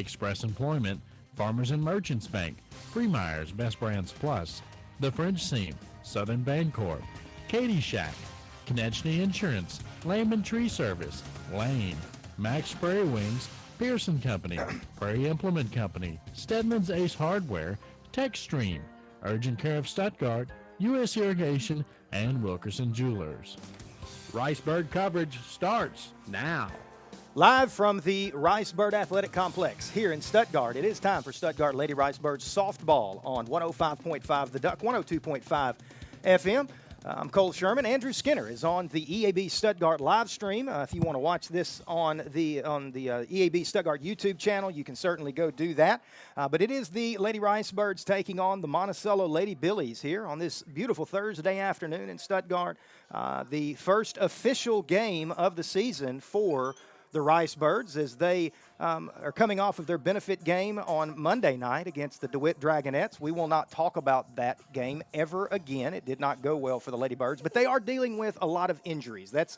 Express Employment, Farmers and Merchants Bank, Freemeyer's Best Brands Plus, The French Seam, Southern Bancorp, Katie Shack, Konechny Insurance, Lehman Tree Service, Lane, Max Prairie Wings, Pearson Company, Prairie Implement Company, Stedman's Ace Hardware, TechStream, Urgent Care of Stuttgart, U.S. Irrigation, and Wilkerson Jewelers. Ricebird coverage starts now. Live from the Ricebird Athletic Complex here in Stuttgart, it is time for Stuttgart Lady Ricebirds softball on 105.5 The Duck, 102.5 FM. I'm Cole Sherman. Andrew Skinner is on the EAB Stuttgart live stream. If you want to watch this on the EAB Stuttgart YouTube channel, you can certainly go do that. But it is the Lady Ricebirds taking on the Monticello Lady Billies here on this beautiful Thursday afternoon in Stuttgart. The first official game of the season for the Ricebirds as they are coming off of their benefit game on Monday night against the DeWitt Dragonettes. We will not talk about that game ever again. It did not go well for the Lady Birds, but they are dealing with a lot of injuries. That's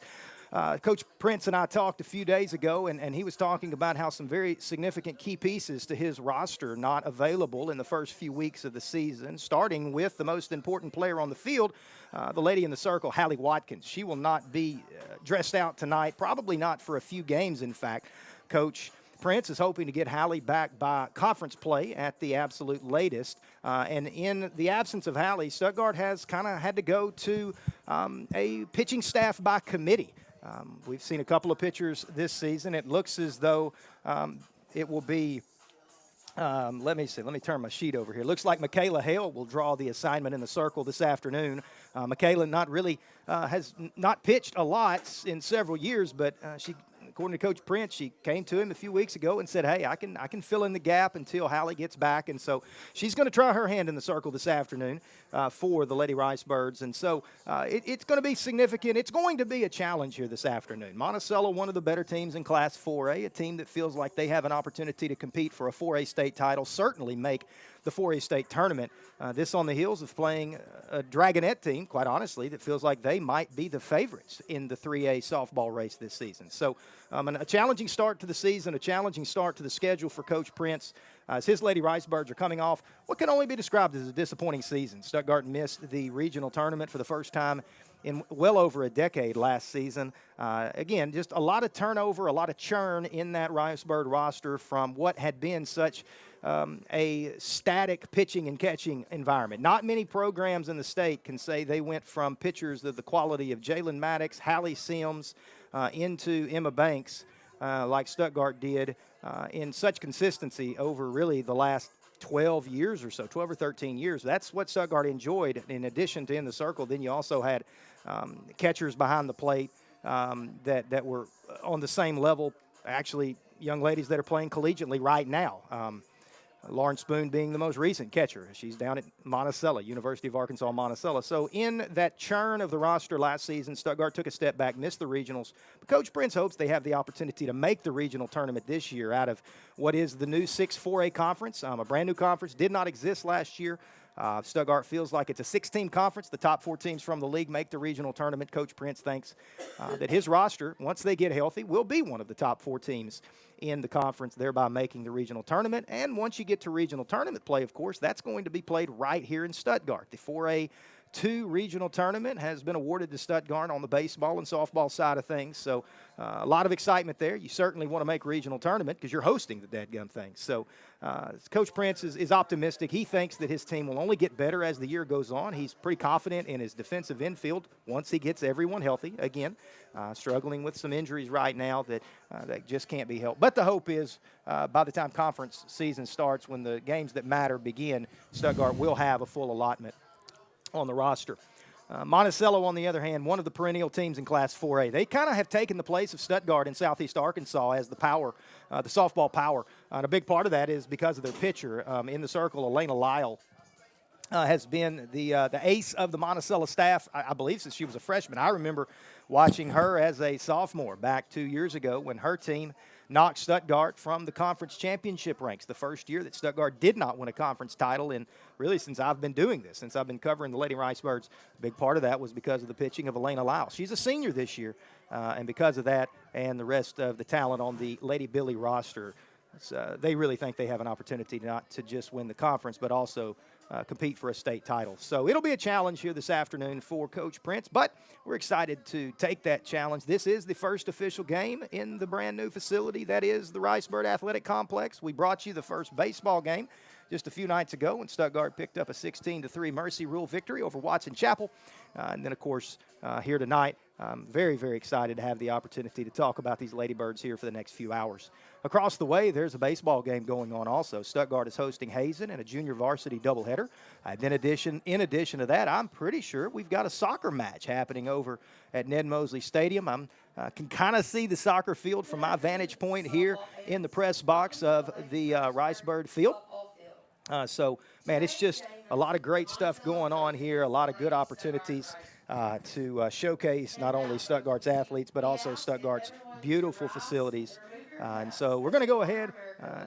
Coach Prince and I talked a few days ago, and he was talking about how some very significant key pieces to his roster not available in the first few weeks of the season, starting with the most important player on the field, the lady in the circle, Hallie Watkins. She will not be dressed out tonight, probably not for a few games, in fact. Coach Prince is hoping to get Hallie back by conference play at the absolute latest. And in the absence of Hallie, Stuttgart has kind of had to go to a pitching staff by committee. We've seen a couple of pitchers this season. It looks as though it will be, let me turn my sheet over here. It looks like Michaela Hale will draw the assignment in the circle this afternoon. Michaela has not pitched a lot in several years, but she, according to Coach Prince, she came to him a few weeks ago and said, hey, I can fill in the gap until Hallie gets back. And so she's going to try her hand in the circle this afternoon for the Lady Ricebirds. And so it's going to be significant. It's going to be a challenge here this afternoon. Monticello, one of the better teams in Class 4A, a team that feels like they have an opportunity to compete for a 4A state title, certainly make the 4A state tournament. This on the heels of playing a Dragonette team, quite honestly, that feels like they might be the favorites in the 3A softball race this season. So a challenging start to the season, a challenging start to the schedule for Coach Prince as his Lady Ricebirds are coming off what can only be described as a disappointing season. Stuttgart missed the regional tournament for the first time in well over a decade last season. Again, just a lot of turnover, a lot of churn in that Ricebird roster from what had been such a static pitching and catching environment. Not many programs in the state can say they went from pitchers of the quality of Jalen Maddox, Hallie Sims, into Emma Banks like Stuttgart did in such consistency over really the last 12 years or so, 12 or 13 years. That's what Stuttgart enjoyed in addition to in the circle. Then you also had catchers behind the plate that were on the same level, actually young ladies that are playing collegiately right now. Lauren Spoon being the most recent catcher. She's down at Monticello, University of Arkansas, Monticello. So in that churn of the roster last season, Stuttgart took a step back, missed the regionals. But Coach Prince hopes they have the opportunity to make the regional tournament this year out of what is the new 6-4A conference, a brand new conference, did not exist last year. Stuttgart feels like it's a 6-team conference. The top 4 teams from the league make the regional tournament. Coach Prince thinks that his roster, once they get healthy, will be one of the top 4 teams in the conference, thereby making the regional tournament. And once you get to regional tournament play, of course, that's going to be played right here in Stuttgart. The 4A2 regional tournament has been awarded to Stuttgart on the baseball and softball side of things. So a lot of excitement there. You certainly want to make regional tournament because you're hosting the dadgum thing. So Coach Prince is optimistic. He thinks that his team will only get better as the year goes on. He's pretty confident in his defensive infield once he gets everyone healthy. Again, struggling with some injuries right now that just can't be helped. But the hope is by the time conference season starts, when the games that matter begin, Stuttgart will have a full allotment on the roster. Monticello, on the other hand, one of the perennial teams in Class 4A. They kind of have taken the place of Stuttgart in Southeast Arkansas as the power, the softball power. And a big part of that is because of their pitcher in the circle, Elena Lyle. Has been the ace of the Monticello staff, I believe, since she was a freshman. I remember watching her as a sophomore back 2 years ago when her team knocked Stuttgart from the conference championship ranks, the first year that Stuttgart did not win a conference title in really since I've been doing this, since I've been covering the Lady Ricebirds. A big part of that was because of the pitching of Elena Lyle. She's a senior this year, and because of that and the rest of the talent on the Lady Billy roster, they really think they have an opportunity not to just win the conference, but also compete for a state title. So it'll be a challenge here this afternoon for Coach Prince, but we're excited to take that challenge. This is the first official game in the brand new facility that is the Ricebird Athletic Complex. We brought you the first baseball game just a few nights ago when Stuttgart picked up a 16-3 Mercy Rule victory over Watson Chapel. And then, of course, here tonight, I'm very, very excited to have the opportunity to talk about these Ladybirds here for the next few hours. Across the way, there's a baseball game going on also. Stuttgart is hosting Hazen in a junior varsity doubleheader. Then in addition to that, I'm pretty sure we've got a soccer match happening over at Ned Mosley Stadium. I can kind of see the soccer field from my vantage point here in the press box of the Ricebird field. So, man, it's just a lot of great stuff going on here, a lot of good opportunities to showcase not only Stuttgart's athletes, but also Stuttgart's beautiful facilities. And so we're going to go ahead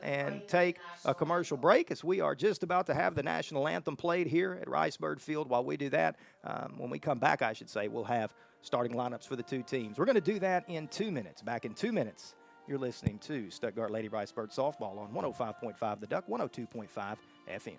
and take a commercial break as we are just about to have the national anthem played here at Ricebird Field. While we do that, when we come back, I should say, we'll have starting lineups for the two teams. We're going to do that in 2 minutes. Back in 2 minutes, you're listening to Stuttgart Lady Ricebird Softball on 105.5 The Duck, 102.5 FM.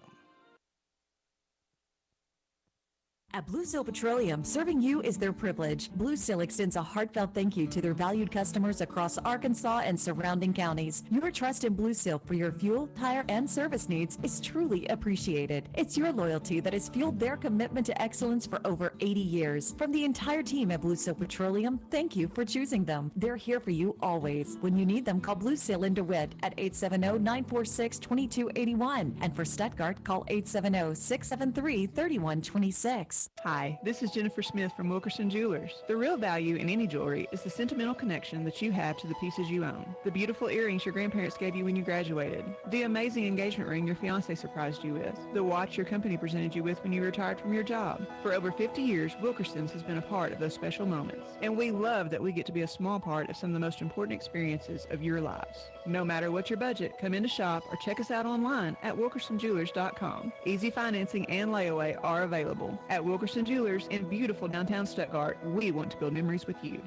At Blue Seal Petroleum, serving you is their privilege. Blue Seal extends a heartfelt thank you to their valued customers across Arkansas and surrounding counties. Your trust in Blue Seal for your fuel, tire, and service needs is truly appreciated. It's your loyalty that has fueled their commitment to excellence for over 80 years. From the entire team at Blue Seal Petroleum, thank you for choosing them. They're here for you always. When you need them, call Blue Seal in DeWitt at 870-946-2281. And for Stuttgart, call 870-673-3126. Hi, this is Jennifer Smith from Wilkerson Jewelers. The real value in any jewelry is the sentimental connection that you have to the pieces you own. The beautiful earrings your grandparents gave you when you graduated. The amazing engagement ring your fiancé surprised you with. The watch your company presented you with when you retired from your job. For over 50 years, Wilkerson's has been a part of those special moments. And we love that we get to be a small part of some of the most important experiences of your lives. No matter what your budget, come in to shop or check us out online at wilkersonjewelers.com. Easy financing and layaway are available. At Wilkerson Jewelers in beautiful downtown Stuttgart, we want to build memories with you.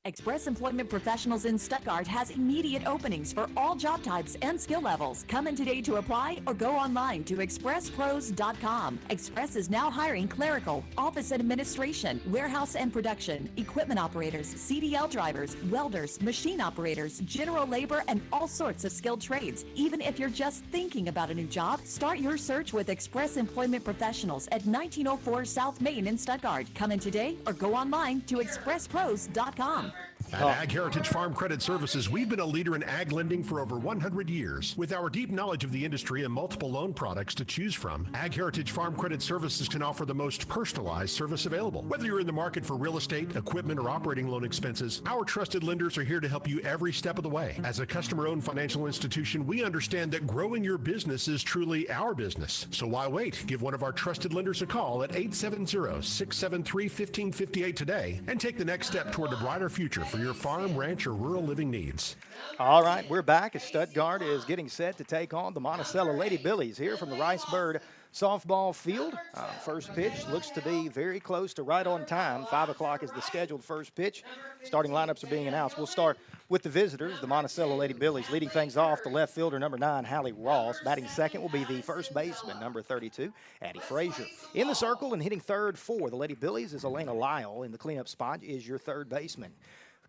Express Employment Professionals in Stuttgart has immediate openings for all job types and skill levels. Come in today to apply or go online to expresspros.com. Express is now hiring clerical, office administration, warehouse and production, equipment operators, CDL drivers, welders, machine operators, general labor, and all sorts of skilled trades. Even if you're just thinking about a new job, start your search with Express Employment Professionals at 1904 South Main in Stuttgart. Come in today or go online to expresspros.com. At Ag Heritage Farm Credit Services, we've been a leader in ag lending for over 100 years. With our deep knowledge of the industry and multiple loan products to choose from, Ag Heritage Farm Credit Services can offer the most personalized service available. Whether you're in the market for real estate, equipment, or operating loan expenses, our trusted lenders are here to help you every step of the way. As a customer-owned financial institution, we understand that growing your business is truly our business. So why wait? Give one of our trusted lenders a call at 870-673-1558 today and take the next step toward a brighter future for your farm, ranch, or rural living needs. All right, we're back as Stuttgart is getting set to take on the Monticello Lady Billies here from the Ricebird softball field. First pitch looks to be very close to right on time. 5 o'clock is the scheduled first pitch. Starting lineups are being announced. We'll start with the visitors, the Monticello Lady Billies. Leading things off, the left fielder, number 9, Hallie Ross. Batting second will be the first baseman, number 32, Addie Frazier. In the circle and hitting third for the Lady Billies is Elena Lyle. In the cleanup spot is your third baseman,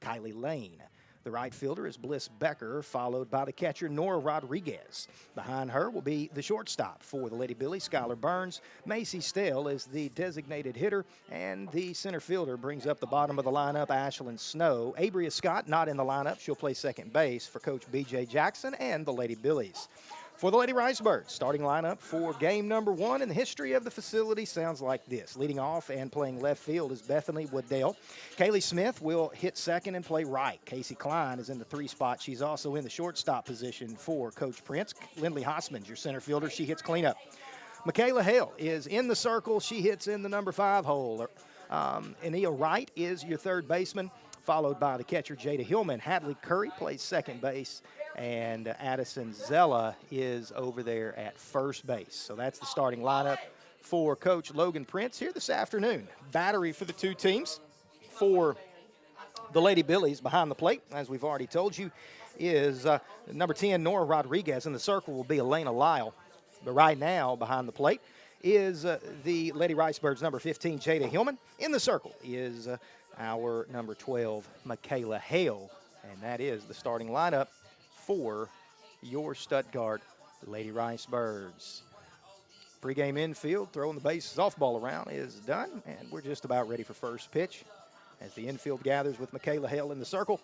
Kylie Lane. The right fielder is Bliss Becker, followed by the catcher, Nora Rodriguez. Behind her will be the shortstop for the Lady Billies, Skylar Burns. Macy Stell is the designated hitter, and the center fielder brings up the bottom of the lineup, Ashlyn Snow. Abria Scott not in the lineup. She'll play second base for Coach B.J. Jackson and the Lady Billies. For the Lady Ricebirds, starting lineup for game number 1 in the history of the facility sounds like this. Leading off and playing left field is Bethany Waddell. Kaylee Smith will hit second and play right. Casey Klein is in the 3 spot. She's also in the shortstop position for Coach Prince. Lindley Hossman's your center fielder. She hits cleanup. Michaela Hale is in the circle. She hits in the number 5 hole. Ania Wright is your third baseman, followed by the catcher, Jada Hillman. Hadley Curry plays second base, and Addison Zella is over there at first base. So that's the starting lineup for Coach Logan Prince here this afternoon. Battery for the two teams. For The Lady Billies behind the plate, as we've already told you, is number 10, Nora Rodriguez. In the circle will be Elena Lyle. But right now, behind the plate is the Lady Ricebirds, number 15, Jada Hillman. In the circle is our number 12, Michaela Hale. And that is the starting lineup for your Stuttgart Lady Ricebirds. Pre-game infield, throwing the base softball around is done, and we're just about ready for first pitch as the infield gathers with Michaela Hale in the circle.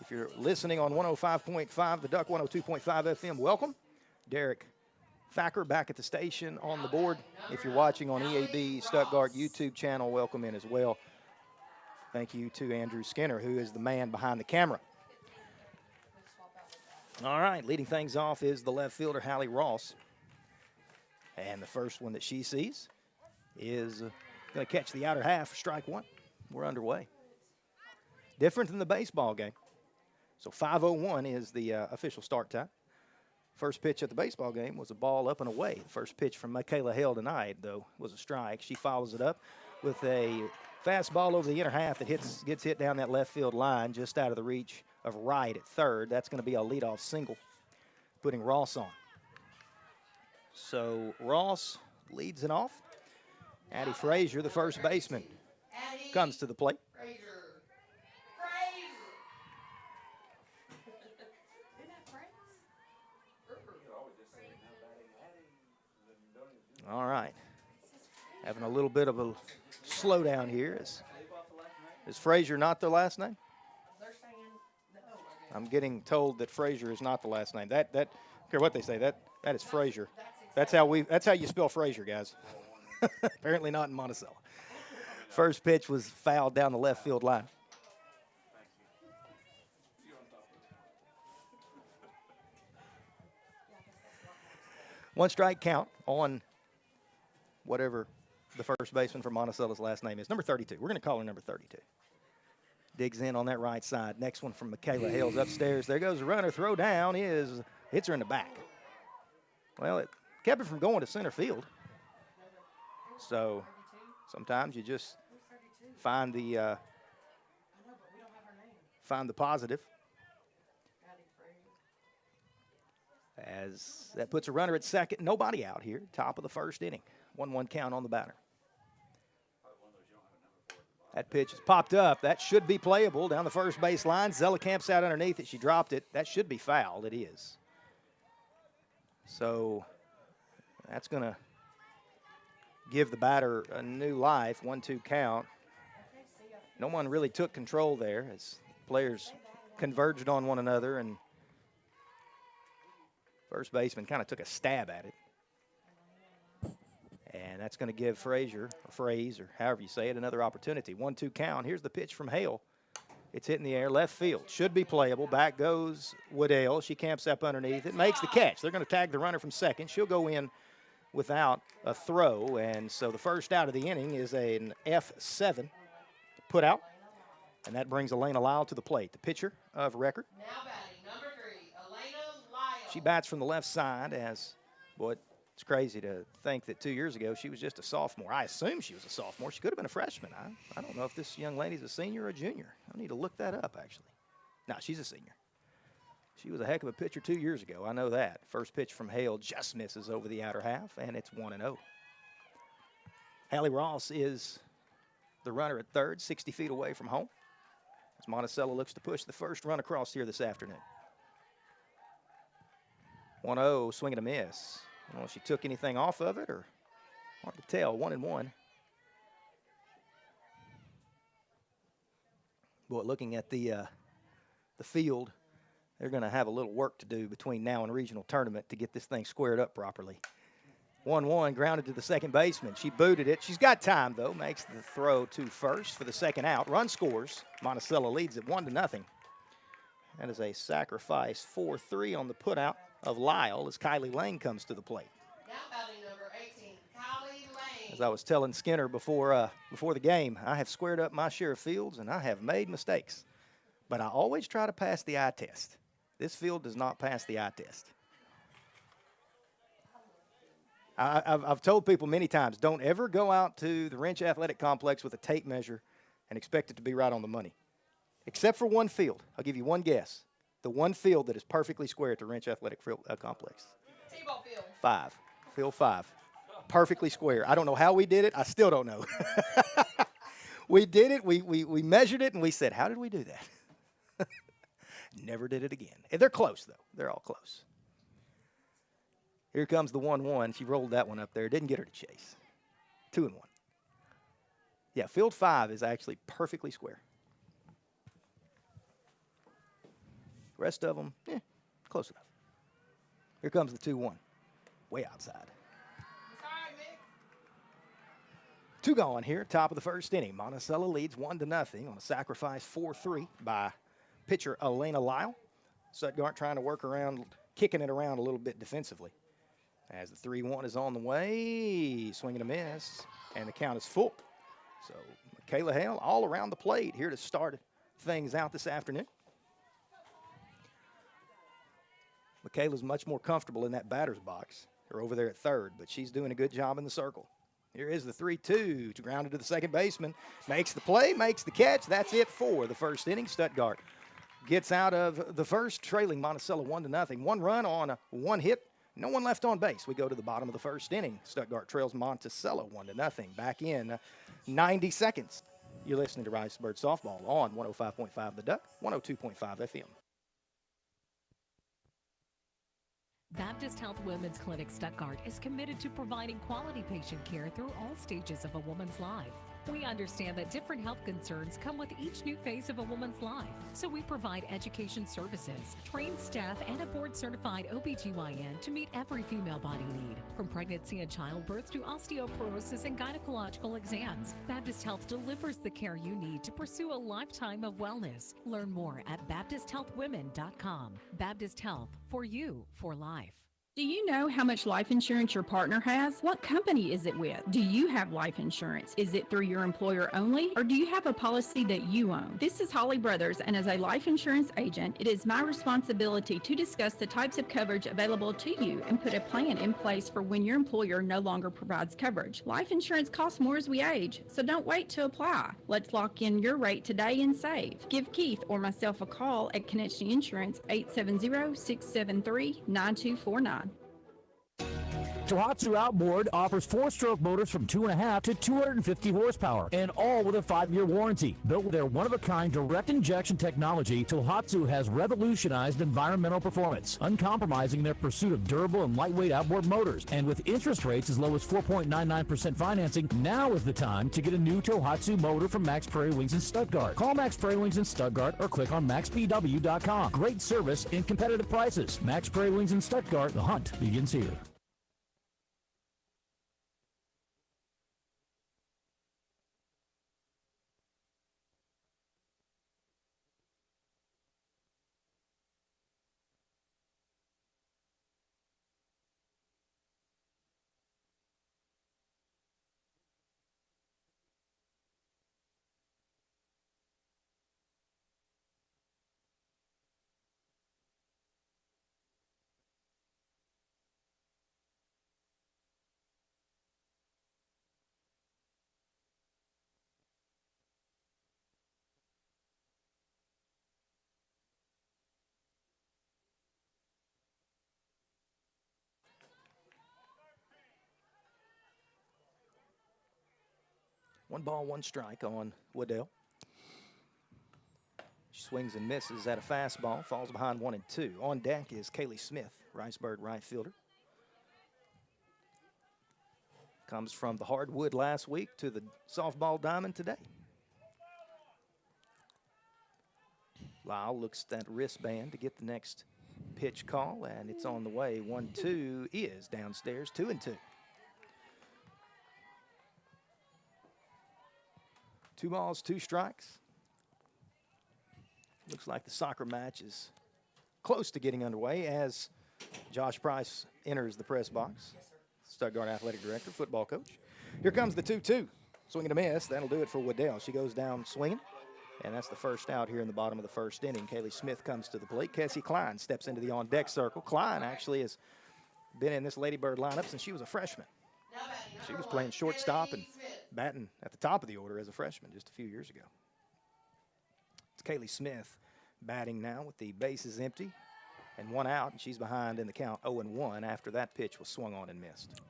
If you're listening on 105.5, the Duck 102.5 FM, welcome. Derek Thacker back at the station on the board. If you're watching on EAB Stuttgart YouTube channel, welcome in as well. Thank you to Andrew Skinner, who is the man behind the camera. All right, leading things off is the left fielder, Hallie Ross. And the first one that she sees is going to catch the outer half for strike one. We're underway. Different than the baseball game. So 5:01 is the official start time. First pitch at the baseball game was a ball up and away. The first pitch from Michaela Hale tonight, though, was a strike. She follows it up with a fastball over the inner half that gets hit down that left field line just out of the reach of right at third. That's going to be a leadoff single, putting Ross on. So Ross leads it off. Addie Frazier, the first baseman, comes to the plate. All right. Having a little bit of a slowdown here. Is Frazier not their last name? I'm getting told that Frazier is not the last name. I don't care what they say. That is Frazier. That's how you spell Frazier, guys. Apparently not in Monticello. First pitch was fouled down the left field line. One strike count on whatever the first baseman for Monticello's last name is. Number 32. We're going to call her number 32. Digs in on that right side. Next one from Michaela Hale's upstairs. There goes the runner. Throw down hits her in the back. Well, it kept it from going to center field. So sometimes you just find the positive. As that puts a runner at second. Nobody out here. Top of the first inning. 1-1 count on the batter. That pitch is popped up. That should be playable down the first base line. Zellacamp's out underneath it. She dropped it. That should be fouled. It is. So that's going to give the batter a new life. 1-2 count. No one really took control there as players converged on one another, and first baseman kind of took a stab at it. And that's going to give Frazier, or Fraze, or however you say it, another opportunity. 1-2 count. Here's the pitch from Hale. It's hit in the air, left field. Should be playable. Back goes Woodale. She camps up underneath it, makes the catch. They're going to tag the runner from second. She'll go in without a throw. And so the first out of the inning is an F7 put out. And that brings Elena Lyle to the plate, the pitcher of record. Now batting, number 3, Elena Lyle. She bats from the left side as, boy, it's crazy to think that 2 years ago she was just a sophomore. I assume she was a sophomore. She could have been a freshman. I don't know if this young lady's a senior or a junior. I need to look that up, actually. No, she's a senior. She was a heck of a pitcher 2 years ago. I know that. First pitch from Hale just misses over the outer half, and it's 1-0. Hallie Ross is the runner at third, 60 feet away from home, as Monticello looks to push the first run across here this afternoon. 1-0, swing and a miss. I don't know if she took anything off of it, or hard to tell. 1-1. Boy, looking at the field, they're going to have a little work to do between now and regional tournament to get this thing squared up properly. 1-1, grounded to the second baseman. She booted it. She's got time, though. Makes the throw to first for the second out. Run scores. Monticello leads it 1-0. That is a sacrifice 4-3 on the putout of Lyle as Kylie Lane comes to the plate. Now batting, number 18, Kylie Lane. As I was telling Skinner before the game, I have squared up my share of fields, and I have made mistakes. But I always try to pass the eye test. This field does not pass the eye test. I've told people many times, don't ever go out to the Wrench Athletic Complex with a tape measure and expect it to be right on the money. except for one field. I'll give you one guess. The one field that is perfectly square at the Wrench Athletic Complex. T-ball field. 5. Field 5. Perfectly square. I don't know how we did it. I still don't know. We did it. We measured it, and we said, how did we do that? Never did it again. And they're close, though. They're all close. Here comes the 1-1. She rolled that one up there. Didn't get her to chase. 2-1. Yeah, field 5 is actually perfectly square. Rest of them, close enough. Here comes the 2-1. Way outside. It's all right, Mick. 2 gone here, top of the first inning. Monticello leads 1-0 on a sacrifice 4-3 by pitcher Elena Lyle. Stuttgart trying to work around, kicking it around a little bit defensively. As the 3-1 is on the way, swing and a miss, and the count is full. So Michaela Hale all around the plate here to start things out this afternoon. Michaela's much more comfortable in that batter's box. They're over there at third, but she's doing a good job in the circle. Here is the 3-2 to ground it to the second baseman. Makes the play, makes the catch. That's it for the first inning. Stuttgart gets out of the first, trailing Monticello 1-0. 1 run on 1 hit. No one left on base. We go to the bottom of the first inning. Stuttgart trails Monticello 1-0. Back in 90 seconds. You're listening to Ricebird Softball on 105.5 The Duck, 102.5 FM. Baptist Health Women's Clinic Stuttgart is committed to providing quality patient care through all stages of a woman's life. We understand that different health concerns come with each new phase of a woman's life, so we provide education services, trained staff, and a board-certified OBGYN to meet every female body need. From pregnancy and childbirth to osteoporosis and gynecological exams, Baptist Health delivers the care you need to pursue a lifetime of wellness. Learn more at BaptistHealthWomen.com. Baptist Health, for you, for life. Do you know how much life insurance your partner has? What company is it with? Do you have life insurance? Is it through your employer only? Or do you have a policy that you own? This is Holly Brothers, and as a life insurance agent, it is my responsibility to discuss the types of coverage available to you and put a plan in place for when your employer no longer provides coverage. Life insurance costs more as we age, so don't wait to apply. Let's lock in your rate today and save. Give Keith or myself a call at Connection Insurance, 870-673-9249. Tohatsu Outboard offers 4-stroke motors from 2.5 to 250 horsepower, and all with a 5-year warranty. Built with their one-of-a-kind direct injection technology, Tohatsu has revolutionized environmental performance, uncompromising their pursuit of durable and lightweight outboard motors. And with interest rates as low as 4.99% financing, now is the time to get a new Tohatsu motor from Max Prairie Wings in Stuttgart. Call Max Prairie Wings in Stuttgart or click on maxpw.com. Great service and competitive prices. Max Prairie Wings in Stuttgart. The hunt begins here. One ball, one strike on Waddell. She swings and misses at a fastball, falls behind 1-2. On deck is Kaylee Smith, Ricebird right fielder. Comes from the hardwood last week to the softball diamond today. Lyle looks at that wristband to get the next pitch call, and it's on the way. 1-2 is downstairs, 2-2. 2 balls, 2 strikes. Looks like the soccer match is close to getting underway as Josh Price enters the press box. Stuttgart Athletic Director, football coach. Here comes the 2-2. Swing and a miss. That'll do it for Waddell. She goes down swinging, and that's the first out here in the bottom of the first inning. Kaylee Smith comes to the plate. Cassie Klein steps into the on-deck circle. Klein actually has been in this Ladybird lineup since she was a freshman. She was playing shortstop and batting at the top of the order as a freshman just a few years ago. It's Kaylee Smith batting now with the bases empty and one out, and she's behind in the count 0-1 after that pitch was swung on and missed.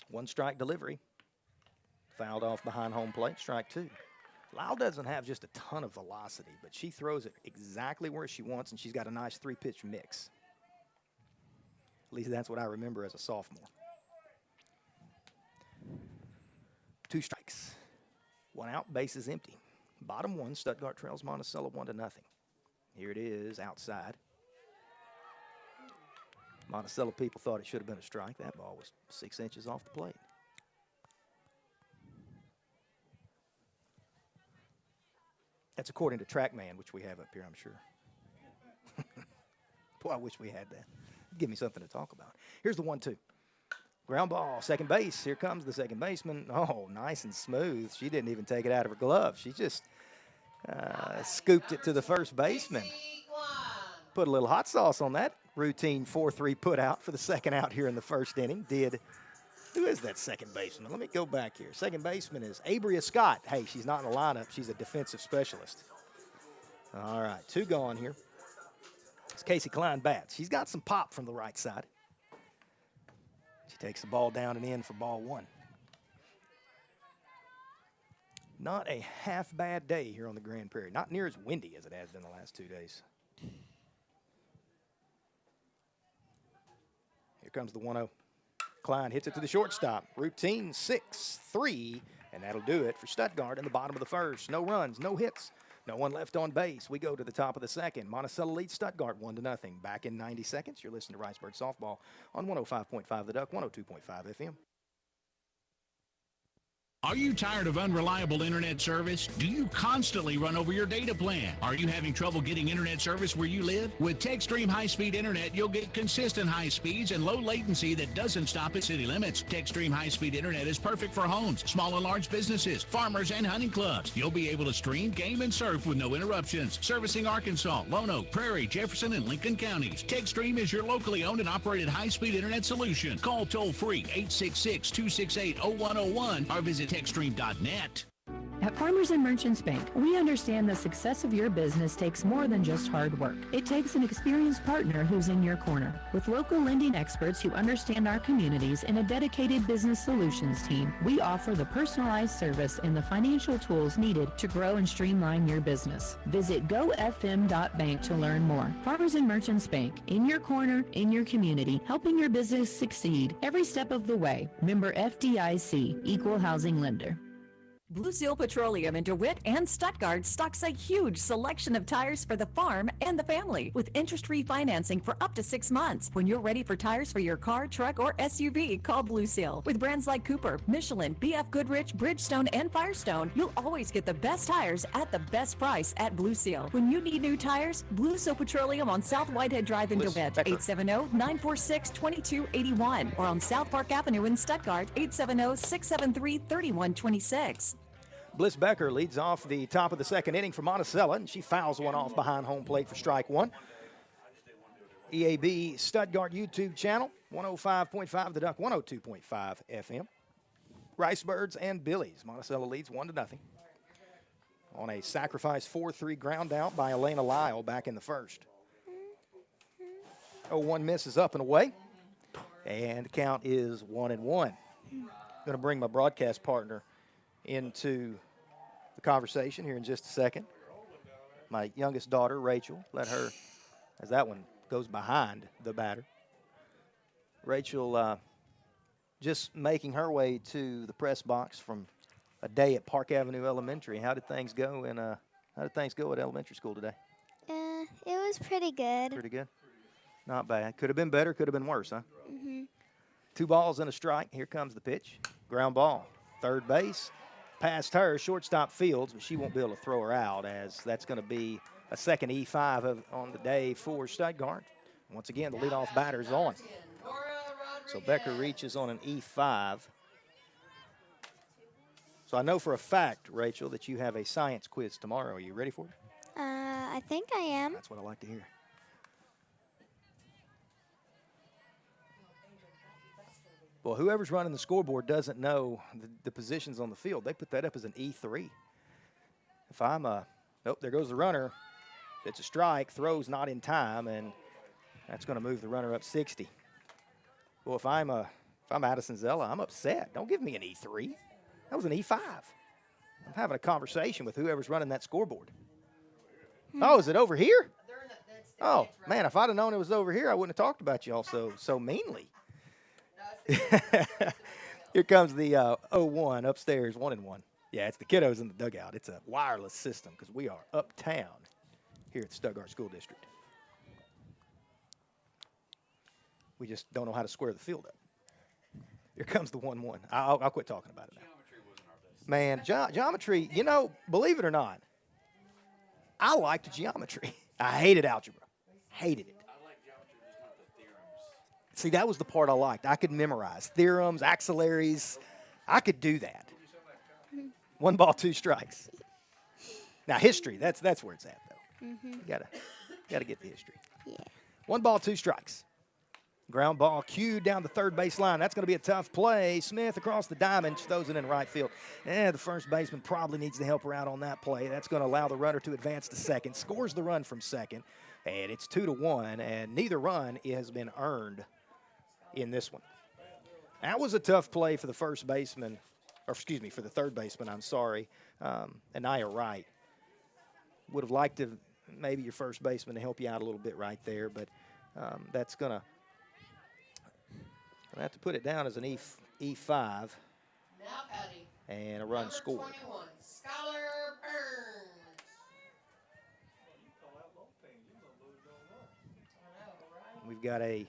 One strike delivery. Fouled off behind home plate, strike two. Lyle doesn't have just a ton of velocity, but she throws it exactly where she wants, and she's got a nice three-pitch mix. At least that's what I remember as a sophomore. Two strikes. One out, bases empty. Bottom one, Stuttgart trails Monticello 1-0. Here it is, outside. Monticello people thought it should have been a strike. That ball was 6 inches off the plate. That's according to TrackMan, which we have up here, I'm sure. Boy, I wish we had that. Give me something to talk about. Here's the 1-2. Ground ball, second base. Here comes the second baseman. Oh, nice and smooth. She didn't even take it out of her glove. She just scooped it to the first baseman. Put a little hot sauce on that routine 4-3 put out for the second out here in the first inning. Who is that second baseman? Let me go back here. Second baseman is Abria Scott. Hey, she's not in the lineup. She's a defensive specialist. All right, two gone here. It's Casey Klein bats. She's got some pop from the right side. She takes the ball down and in for ball one. Not a half bad day here on the Grand Prairie. Not near as windy as it has been the last 2 days. Here comes the 1-0. Klein hits it to the shortstop. Routine 6-3, and that'll do it for Stuttgart in the bottom of the first. No runs, no hits, no one left on base. We go to the top of the second. Monticello leads Stuttgart 1-0. Back in 90 seconds. You're listening to Ricebird Softball on 105.5 The Duck, 102.5 FM. Are you tired of unreliable internet service? Do you constantly run over your data plan? Are you having trouble getting internet service where you live? With TextStream high-speed internet, you'll get consistent high speeds and low latency that doesn't stop at city limits. TextStream high-speed internet is perfect for homes, small and large businesses, farmers, and hunting clubs. You'll be able to stream, game, and surf with no interruptions. Servicing Arkansas, Lone Oak, Prairie, Jefferson, and Lincoln counties. TextStream is your locally owned and operated high-speed internet solution. Call toll-free 866-268-0101 or visit TextStream.net. At Farmers and Merchants Bank, we understand the success of your business takes more than just hard work. It takes an experienced partner who's in your corner. With local lending experts who understand our communities and a dedicated business solutions team, we offer the personalized service and the financial tools needed to grow and streamline your business. Visit gofm.bank to learn more. Farmers and Merchants Bank, in your corner, in your community, helping your business succeed every step of the way. Member FDIC, Equal Housing Lender. Blue Seal Petroleum in DeWitt and Stuttgart stocks a huge selection of tires for the farm and the family with interest-free financing for up to 6 months. When you're ready for tires for your car, truck, or SUV, call Blue Seal. With brands like Cooper, Michelin, BF Goodrich, Bridgestone, and Firestone, you'll always get the best tires at the best price at Blue Seal. When you need new tires, Blue Seal Petroleum on South Whitehead Drive in DeWitt, 870-946-2281, or on South Park Avenue in Stuttgart, 870-673-3126. Bliss Becker leads off the top of the second inning for Monticello, and she fouls one off behind home plate for strike one. EAB Stuttgart YouTube channel, 105.5 The Duck, 102.5 FM. Ricebirds and Billies. Monticello leads 1-0 on a sacrifice 4-3 ground out by Elena Lyle back in the first. 0-1 misses up and away, and the count is 1-1. Going to bring my broadcast partner into the conversation here in just a second. My youngest daughter, Rachel, let her, as that one goes behind the batter. Rachel just making her way to the press box from a day at Park Avenue Elementary. How did things go at elementary school today? It was pretty good. Pretty good? Not bad. Could have been better, could have been worse, huh? Mm-hmm. 2 balls and a strike. Here comes the pitch. Ground ball. Third base. Past her, shortstop Fields, but she won't be able to throw her out, as that's going to be a second E5 on the day for Stuttgart. Once again, the leadoff batter's on. So Becker reaches on an E5. So I know for a fact, Rachel, that you have a science quiz tomorrow. Are you ready for it? I think I am. That's what I like to hear. Well, whoever's running the scoreboard doesn't know the positions on the field. They put that up as an E3. If I'm nope, there goes the runner. It's a strike, throws not in time, and that's going to move the runner up 60. Well, if I'm Addison Zella, I'm upset. Don't give me an E3. That was an E5. I'm having a conversation with whoever's running that scoreboard. Oh, is it over here? Oh, man, if I'd have known it was over here, I wouldn't have talked about y'all so meanly. Here comes the 0-1 upstairs, 1-1. Yeah, it's the kiddos in the dugout. It's a wireless system because we are uptown here at the Stuttgart School District. We just don't know how to square the field up. Here comes the 1-1. I'll quit talking about it now. Man, geometry, you know, believe it or not, I liked geometry. I hated algebra. Hated it. See, that was the part I liked. I could memorize theorems, axillaries. I could do that. 1 ball, 2 strikes. Now, history, that's where it's at, though. You gotta get the history. Yeah. 1 ball, 2 strikes. Ground ball cued down the third base line. That's going to be a tough play. Smith across the diamond throws it in right field. The first baseman probably needs to help her out on that play. That's going to allow the runner to advance to second. Scores the run from second, and it's 2-1, and neither run has been earned in this one. That was a tough play for the first baseman, or excuse me, for the third baseman, I'm sorry, Anaya Wright. Would have liked to maybe your first baseman to help you out a little bit right there, but that's going to have to put it down as an E5. Now Patty. And a run Number scored. 21, Skylar Burns. We've got a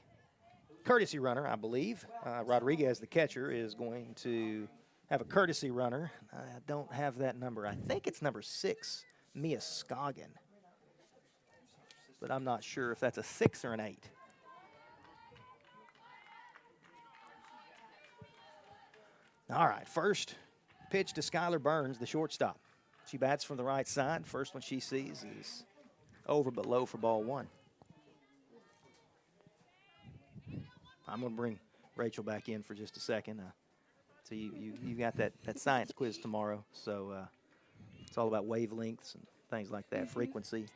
courtesy runner, I believe. Rodriguez, the catcher, is going to have a courtesy runner. I don't have that number. I think it's number 6, Mia Scoggin. But I'm not sure if that's a 6 or an 8. All right, first pitch to Skylar Burns, the shortstop. She bats from the right side. First one she sees is over but low for ball 1. I'm going to bring Rachel back in for just a second. So you got that science quiz tomorrow. So it's all about wavelengths and things like that, frequency.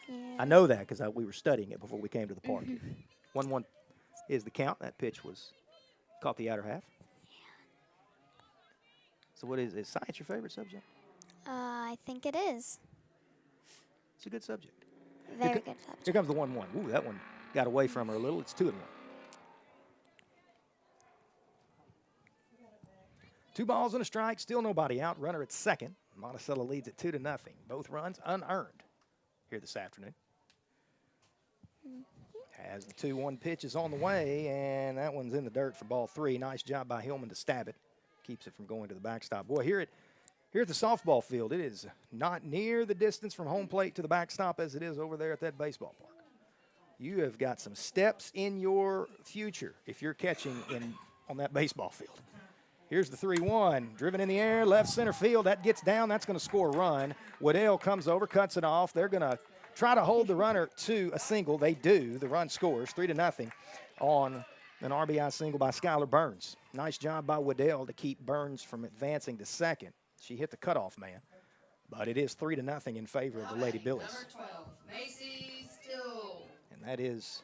Yeah. I know that because we were studying it before we came to the park. 1-1 is the count. That pitch was caught the outer half. So what is science your favorite subject? I think it is. It's a good subject. Very good subject. Here comes the 1-1. Ooh, that one got away from her a little. It's 2-1. 2 balls and a strike. Still nobody out. Runner at second. Monticello leads it 2-0. Both runs unearned here this afternoon. As the 2-1 pitch is on the way, and that one's in the dirt for ball 3. Nice job by Hillman to stab it. Keeps it from going to the backstop. Boy, here at the softball field, it is not near the distance from home plate to the backstop as it is over there at that baseball park. You have got some steps in your future if you're catching on that baseball field. Here's the 3-1, driven in the air, left center field. That gets down. That's going to score a run. Waddell comes over, cuts it off. They're going to try to hold the runner to a single. They do. The run scores 3-0 on an RBI single by Skylar Burns. Nice job by Waddell to keep Burns from advancing to second. She hit the cutoff man, but it is 3-0 in favor of the Lady Billies. Number 12, Macy Still. And that is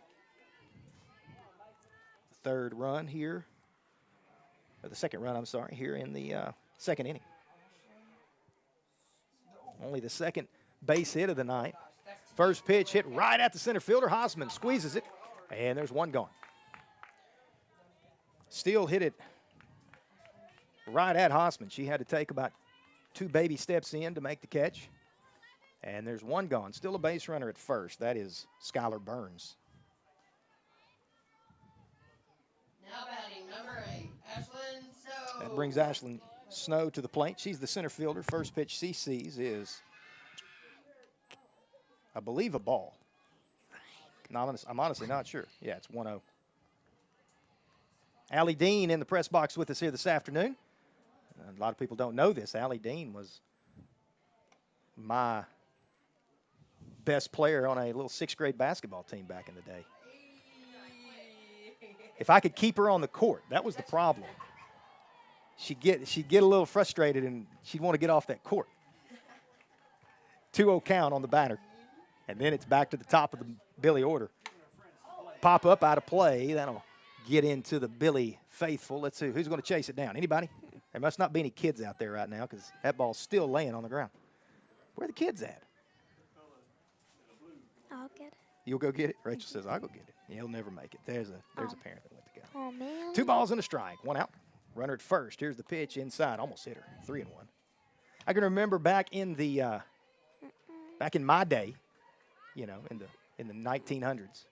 the third run here, or the second run, I'm sorry, here in the second inning. Only the second base hit of the night. First pitch hit right at the center fielder. Hausman squeezes it, and there's one gone. Steele hit it right at Hausman. She had to take about 2 baby steps in to make the catch. And there's one gone. Still a base runner at first. That is Skylar Burns. Now batting number 8, Ashlyn Snow. That brings Ashlyn Snow to the plate. She's the center fielder. First pitch she sees is, I believe, a ball. I'm honestly not sure. Yeah, it's 1-0. Allie Dean in the press box with us here this afternoon. A lot of people don't know this. Allie Dean was my best player on a little 6th grade basketball team back in the day. If I could keep her on the court, that was the problem. She'd get a little frustrated, and she'd want to get off that court. 2-0 count on the batter. And then it's back to the top of the Billy order. Pop up out of play. That'll get into the Billy faithful. Let's see. Who's going to chase it down? Anybody? There must not be any kids out there right now because that ball's still laying on the ground. Where are the kids at? I'll get it. You'll go get it? Rachel says, I'll go get it. He'll never make it. There's a parent that went to go. Oh, man. 2 balls and a strike. 1 out. Runner at first. Here's the pitch inside. Almost hit her. 3-1. I can remember back in my day, you know, in the 1900s.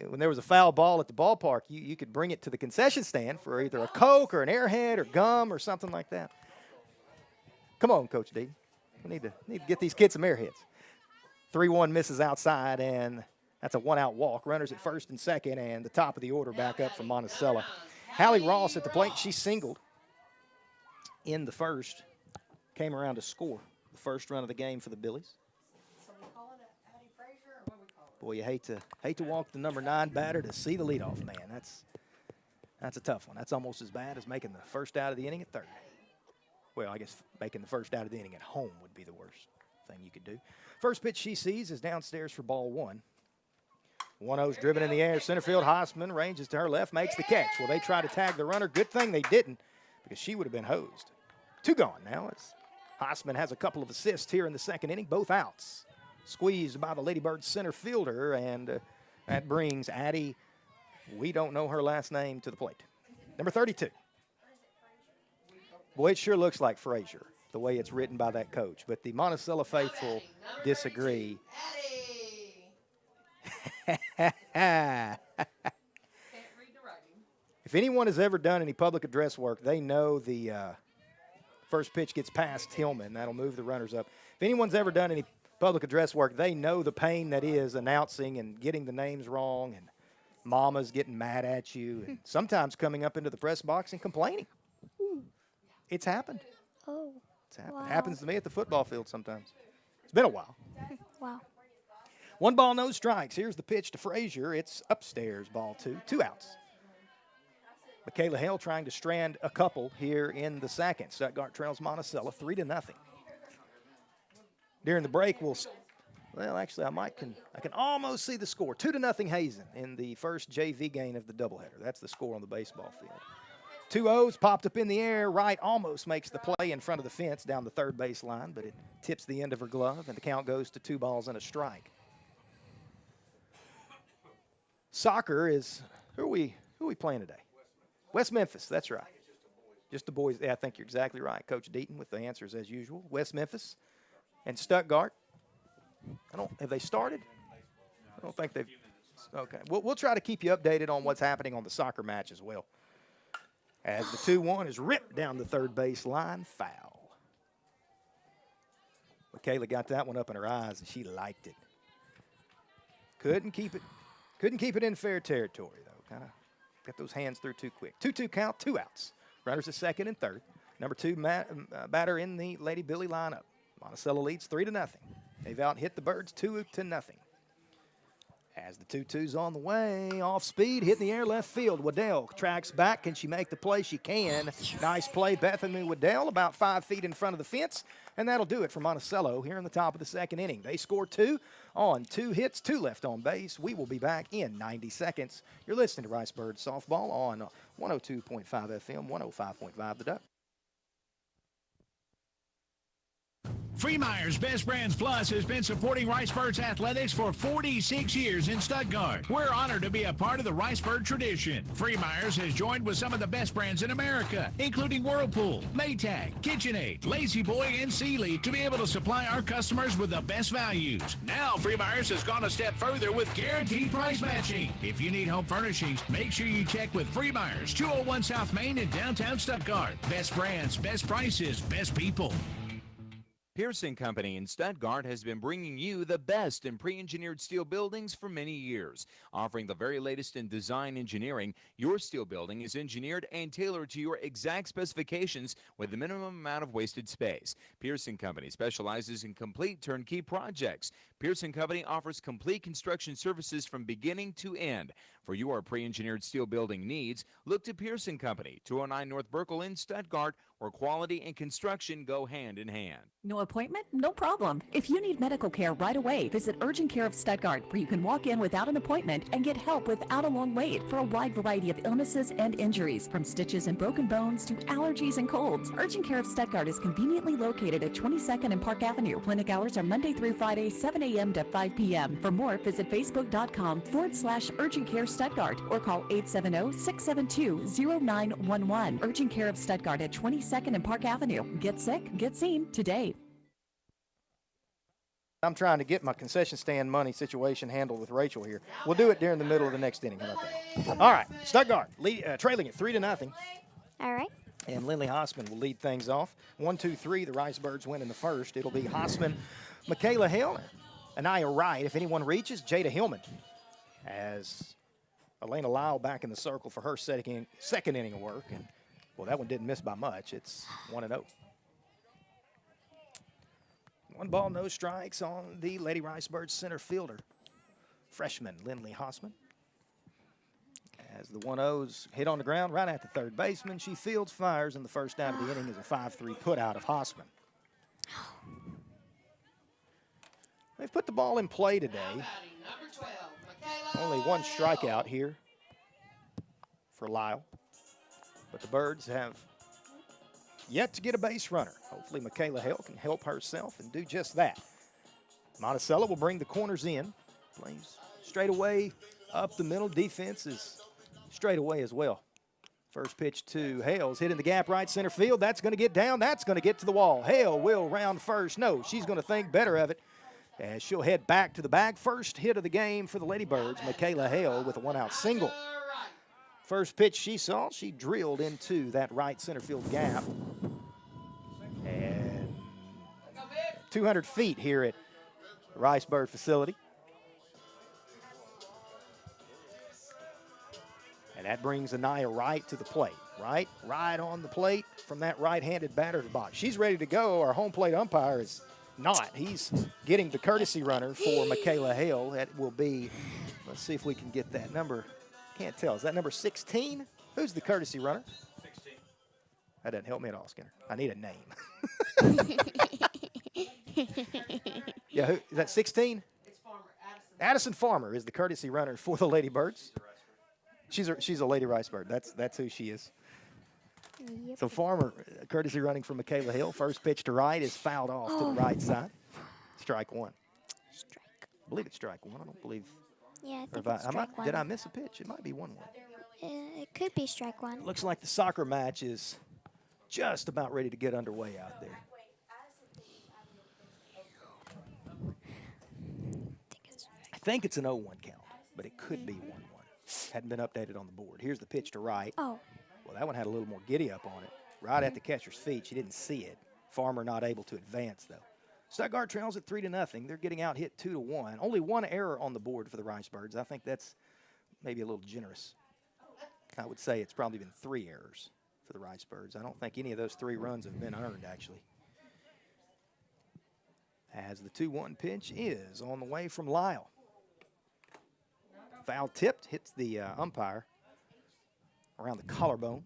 When there was a foul ball at the ballpark, you could bring it to the concession stand for either a Coke or an Airhead or gum or something like that. Come on, Coach D. We need to get these kids some Airheads. 3-1 misses outside, and that's a 1-out walk. Runners at first and second, and the top of the order back up from Monticello. Hallie Ross at the plate. She singled in the first. Came around to score the first run of the game for the Billies. Boy, you hate to walk the number 9 batter to see the leadoff man. That's a tough one. That's almost as bad as making the first out of the inning at third. Well, I guess making the first out of the inning at home would be the worst thing you could do. First pitch she sees is downstairs for ball 1. 1-0's driven in the air. Center field, Hausman ranges to her left, makes the catch. Well, they try to tag the runner. Good thing they didn't because she would have been hosed. 2 gone now. Hausman has a couple of assists here in the second inning, both outs. Squeezed by the Ladybirds center fielder, and that brings Addie, we don't know her last name, to the plate. Number 32. Boy, it sure looks like Frazier, the way it's written by that coach. But the Monticello faithful disagree. If anyone has ever done any public address work, they know the first pitch gets past Hillman. That'll move the runners up. If anyone's ever done any public address work, they know the pain that is announcing and getting the names wrong, and mamas getting mad at you, and sometimes coming up into the press box and complaining. It's happened. Oh. It's happened. Wow. It happens to me at the football field sometimes. It's been a while. Wow. 1 ball, no strikes. Here's the pitch to Frazier. It's upstairs, ball 2. 2 outs. Michaela Hale trying to strand a couple here in the second. Stuttgart trails Monticello 3-0. During the break, actually, I can almost see the score. 2-0 Hazen in the first JV game of the doubleheader. That's the score on the baseball field. 2 O's popped up in the air. Wright almost makes the play in front of the fence down the third base line, but it tips the end of her glove, and the count goes to 2 balls and a strike. Soccer is, who are we playing today? West Memphis, that's right. Just the boys. Yeah, I think you're exactly right. Coach Deaton with the answers as usual. West Memphis and Stuttgart. Have they started? I don't think they've. Okay. We'll try to keep you updated on what's happening on the soccer match as well. As the 2-1 is ripped down the third base line, foul. Michaela got that one up in her eyes, and she liked it. Couldn't keep it in fair territory, though. Kind of got those hands through too quick. 2-2 count, 2 outs. Runners at second and third. Number 2 batter in the Lady Billy lineup. Monticello leads 3-0. They've out-hit the Birds 2-0. As the 2-2's on the way, off speed, hit in the air left field. Waddell tracks back. Can she make the play? She can. Nice play, Bethany Waddell, about 5 feet in front of the fence. And that'll do it for Monticello here in the top of the second inning. They score 2 on 2 hits, 2 left on base. We will be back in 90 seconds. You're listening to Ricebirds Softball on 102.5 FM, 105.5 The Duck. Freemeyer's Best Brands Plus has been supporting Ricebirds athletics for 46 years in Stuttgart. We're honored to be a part of the Ricebird tradition. Freemeyer's has joined with some of the best brands in America, including Whirlpool, Maytag, KitchenAid, Lazy Boy, and Sealy, to be able to supply our customers with the best values. Now Freemeyer's has gone a step further with guaranteed price matching. If you need home furnishings, make sure you check with Freemeyer's, 201 South Main in downtown Stuttgart. Best brands, best prices, best people. Pearson Company in Stuttgart has been bringing you the best in pre-engineered steel buildings for many years. Offering the very latest in design engineering, your steel building is engineered and tailored to your exact specifications with the minimum amount of wasted space. Pearson Company specializes in complete turnkey projects. Pearson Company offers complete construction services from beginning to end. For your pre-engineered steel building needs, look to Pearson Company, 209 North Burkle in Stuttgart, where quality and construction go hand in hand. No appointment? No problem. If you need medical care right away, visit Urgent Care of Stuttgart, where you can walk in without an appointment and get help without a long wait for a wide variety of illnesses and injuries, from stitches and broken bones to allergies and colds. Urgent Care of Stuttgart is conveniently located at 22nd and Park Avenue. Clinic hours are Monday through Friday, 7 a.m. to 5 p.m. For more, visit facebook.com/Urgent Care Stuttgart or call 870-672-0911. Urgent Care of Stuttgart at 22nd and Park Avenue. Get sick, get seen today. I'm trying to get my concession stand money situation handled with Rachel here. We'll do it during the middle of the next inning. How about that? All right, Stuttgart trailing it 3-0. All right. And Lindley Hossman will lead things off. 1-2-3, the Ricebirds win in the first. It'll be Hossman, Michaela Hill, Anaya Wright. If anyone reaches, Jada Hillman. As Elena Lyle back in the circle for her second inning of work. And, well, that one didn't miss by much. It's 1-0. 1 ball, no strikes on the Lady Ricebirds center fielder, freshman Lindley Hossman. As the 1-0's hit on the ground right at the third baseman, she fields, fires, and the first out of the inning is a 5-3 put out of Hossman. They've put the ball in play today. Only 1 strikeout here for Lyle, but the Birds have yet to get a base runner. Hopefully Michaela Hale can help herself and do just that. Monticello will bring the corners in. Plays straight away up the middle. Defense is straight away as well. First pitch to Hales, hit in the gap right center field. That's going to get down. That's going to get to the wall. Hale will round first. No, she's going to think better of it, as she'll head back to the bag. First hit of the game for the Ladybirds, Michaela Hale with a 1-out single. First pitch she saw, she drilled into that right center field gap. And 200 feet here at the Ricebird facility. And that brings Anaya Wright to the plate. Right on the plate from that right-handed batter's box. She's ready to go. Our home plate umpire is not. He's getting the courtesy runner for Michaela Hale. That will be, let's see if we can get that number. Can't tell. Is that number 16? Who's the courtesy runner? 16. That doesn't help me at all, Skinner. I need a name. Yeah, is that 16? It's Farmer, Addison Farmer is the courtesy runner for the Ladybirds. She's a Lady Ricebird. That's who she is. Yep. So Farmer, courtesy running for Michaela Hill. First pitch to right is fouled off to the right side. Strike 1. I believe it's strike 1. I don't believe. Yeah, I think it's strike 1. Did I miss a pitch? It might be 1-1. It could be strike 1. Looks like the soccer match is just about ready to get underway out there. I think it's an 0-1 count, but it could be 1-1. Hadn't been updated on the board. Here's the pitch to right. Oh. Well, that one had a little more giddy up on it. Right at the catcher's feet. She didn't see it. Farmer not able to advance, though. Stuttgart trails at 3-0. They're getting out hit 2-1. Only 1 error on the board for the Ricebirds. I think that's maybe a little generous. I would say it's probably been 3 errors for the Ricebirds. I don't think any of those 3 runs have been earned, actually. As the 2-1 pitch is on the way from Lyle. Foul tipped, hits the umpire around the collarbone.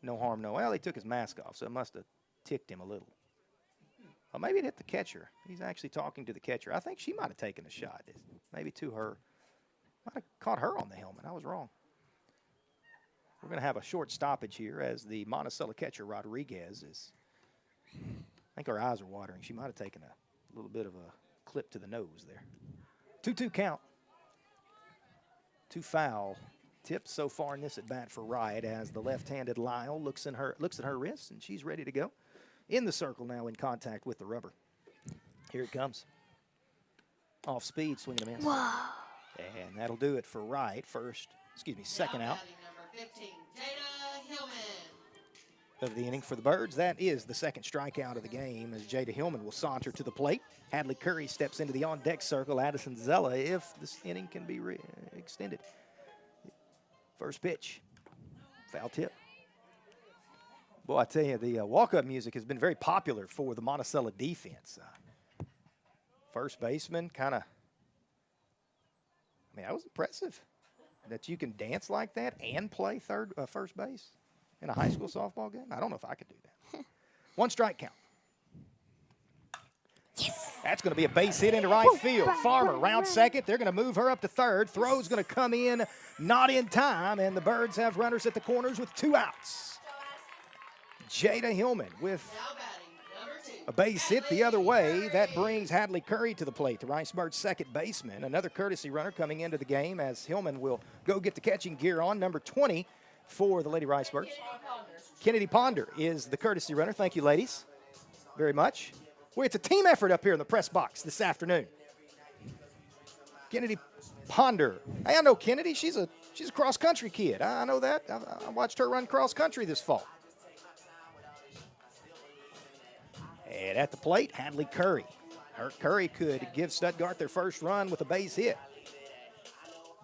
No harm, no. Well, he took his mask off, so it must have ticked him a little. Well, maybe it hit the catcher. He's actually talking to the catcher. I think she might have taken a shot, maybe to her. Might have caught her on the helmet. I was wrong. We're going to have a short stoppage here as the Monticello catcher, Rodriguez, is, I think her eyes are watering. She might have taken a little bit of a clip to the nose there. 2-2 count. 2 foul tips so far in this at bat for Wright, as the left-handed Lyle looks at her wrist, and she's ready to go. In the circle now, in contact with the rubber. Here it comes. Off speed, swing and a miss. Whoa. And that'll do it for Wright. Second out. Number 15, Jada Hillman. of the inning for the Birds. That is the second strikeout of the game as Jada Hillman will saunter to the plate. Hadley Curry steps into the on-deck circle. Addison Zella, if this inning can be extended. First pitch, foul tip. Boy, I tell you, the walk-up music has been very popular for the Monticello defense. First baseman kind of, I mean, that was impressive that you can dance like that and play first base in a high school softball game. I don't know if I could do that. One strike count. Yes. That's going to be a base hit into right field. Farmer round second. They're going to move her up to third. Throw's going to come in, not in time, and the Birds have runners at the corners with 2 outs. Jada Hillman with a base hit the other way. That brings Hadley Curry to the plate, the Ricebirds' second baseman. Another courtesy runner coming into the game as Hillman will go get the catching gear on, number 20 for the Lady Ricebirds. Kennedy Ponder is the courtesy runner. Thank you, ladies, very much. Well, it's a team effort up here in the press box this afternoon. Kennedy Ponder. Hey, I know Kennedy. She's a cross-country kid. I know that. I watched her run cross-country this fall. And at the plate, Hadley Curry. Curry could give Stuttgart their first run with a base hit.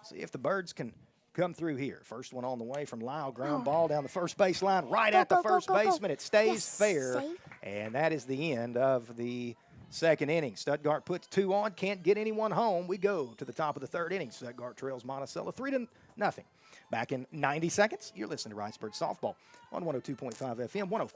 See if the Birds can come through here. First one on the way from Lyle. Ground ball down the first base line, right at the first baseman. It stays fair. Safe. And that is the end of the second inning. Stuttgart puts 2 on, can't get anyone home. We go to the top of the third inning. Stuttgart trails Monticello 3-0. Back in 90 seconds, you're listening to Ricebirds Softball on 102.5 FM, 105.5.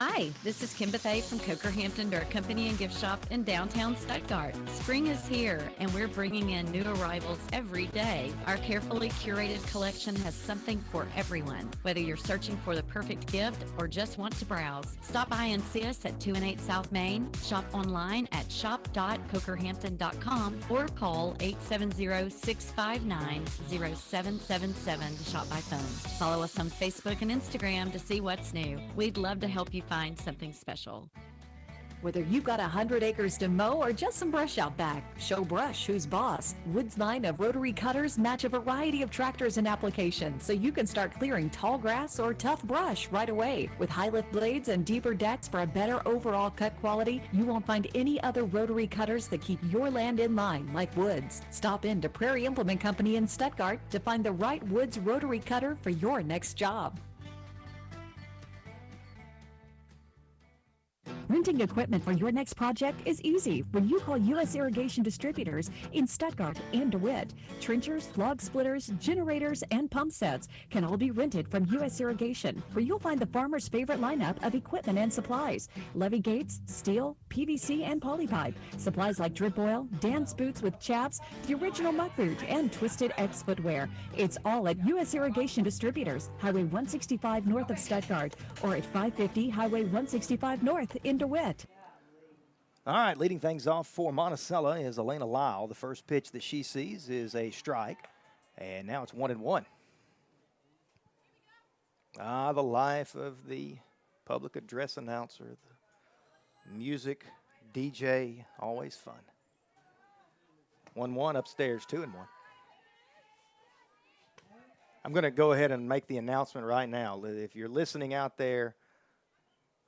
Hi, this is Kim Bethay from Coker-Hampton Dirt Company and Gift Shop in downtown Stuttgart. Spring is here, and we're bringing in new arrivals every day. Our carefully curated collection has something for everyone. Whether you're searching for the perfect gift or just want to browse, stop by and see us at 2 and 8 South Main, shop online at shop.cokerhampton.com, or call 870-659-0777 to shop by phone. Follow us on Facebook and Instagram to see what's new. We'd love to help you find something special. Whether you've got 100 acres to mow or just some brush out back, show Brush who's boss. Wood's line of rotary cutters match a variety of tractors and applications, so you can start clearing tall grass or tough brush right away. With high lift blades and deeper decks for a better overall cut quality, you won't find any other rotary cutters that keep your land in line like Wood's. Stop in to Prairie Implement Company in Stuttgart to find the right Wood's rotary cutter for your next job. Renting equipment for your next project is easy when you call U.S. Irrigation Distributors in Stuttgart and DeWitt. Trenchers, log splitters, generators, and pump sets can all be rented from U.S. Irrigation, where you'll find the farmer's favorite lineup of equipment and supplies. Levee gates, steel, PVC, and polypipe. Supplies like drip oil, dance boots with chaps, the original muck boot, and Twisted X footwear. It's all at U.S. Irrigation Distributors, Highway 165 north of Stuttgart, or at 550 Highway 165 north in DeWitt. All right, leading things off for Monticello is Elena Lyle. The first pitch that she sees is a strike, and now it's 1-1. The life of the public address announcer, the music DJ, always fun. 1-1 upstairs, 2-1. I'm going to go ahead and make the announcement right now. If you're listening out there,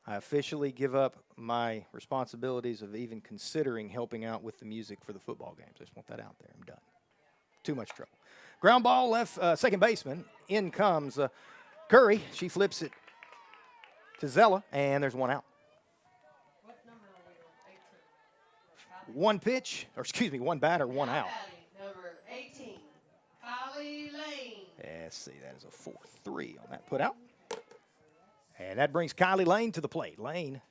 I officially give up my responsibilities of even considering helping out with the music for the football games. I just want that out there. I'm done. Too much trouble. Ground ball left, second baseman. In comes Curry. She flips it to Zella, and there's 1 out. One pitch, or excuse me, 1 batter, 1 out. Number 18, Kylie Lane. Let's see, that is a 4-3 on that put out. And that brings Kylie Lane to the plate. Lane,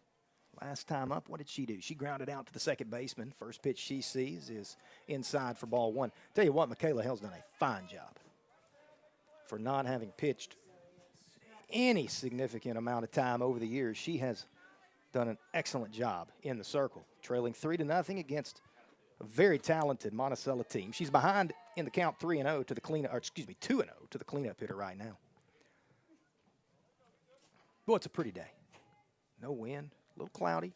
last time up, what did she do? She grounded out to the second baseman. First pitch she sees is inside for ball 1. Tell you what, Michaela Hill's done a fine job for not having pitched any significant amount of time over the years. She has done an excellent job in the circle, trailing 3-0 against a very talented Monticello team. She's behind in the count 3-0 to the cleanup, or excuse me, 2-0 to the cleanup hitter right now. Boy, it's a pretty day. No wind, a little cloudy,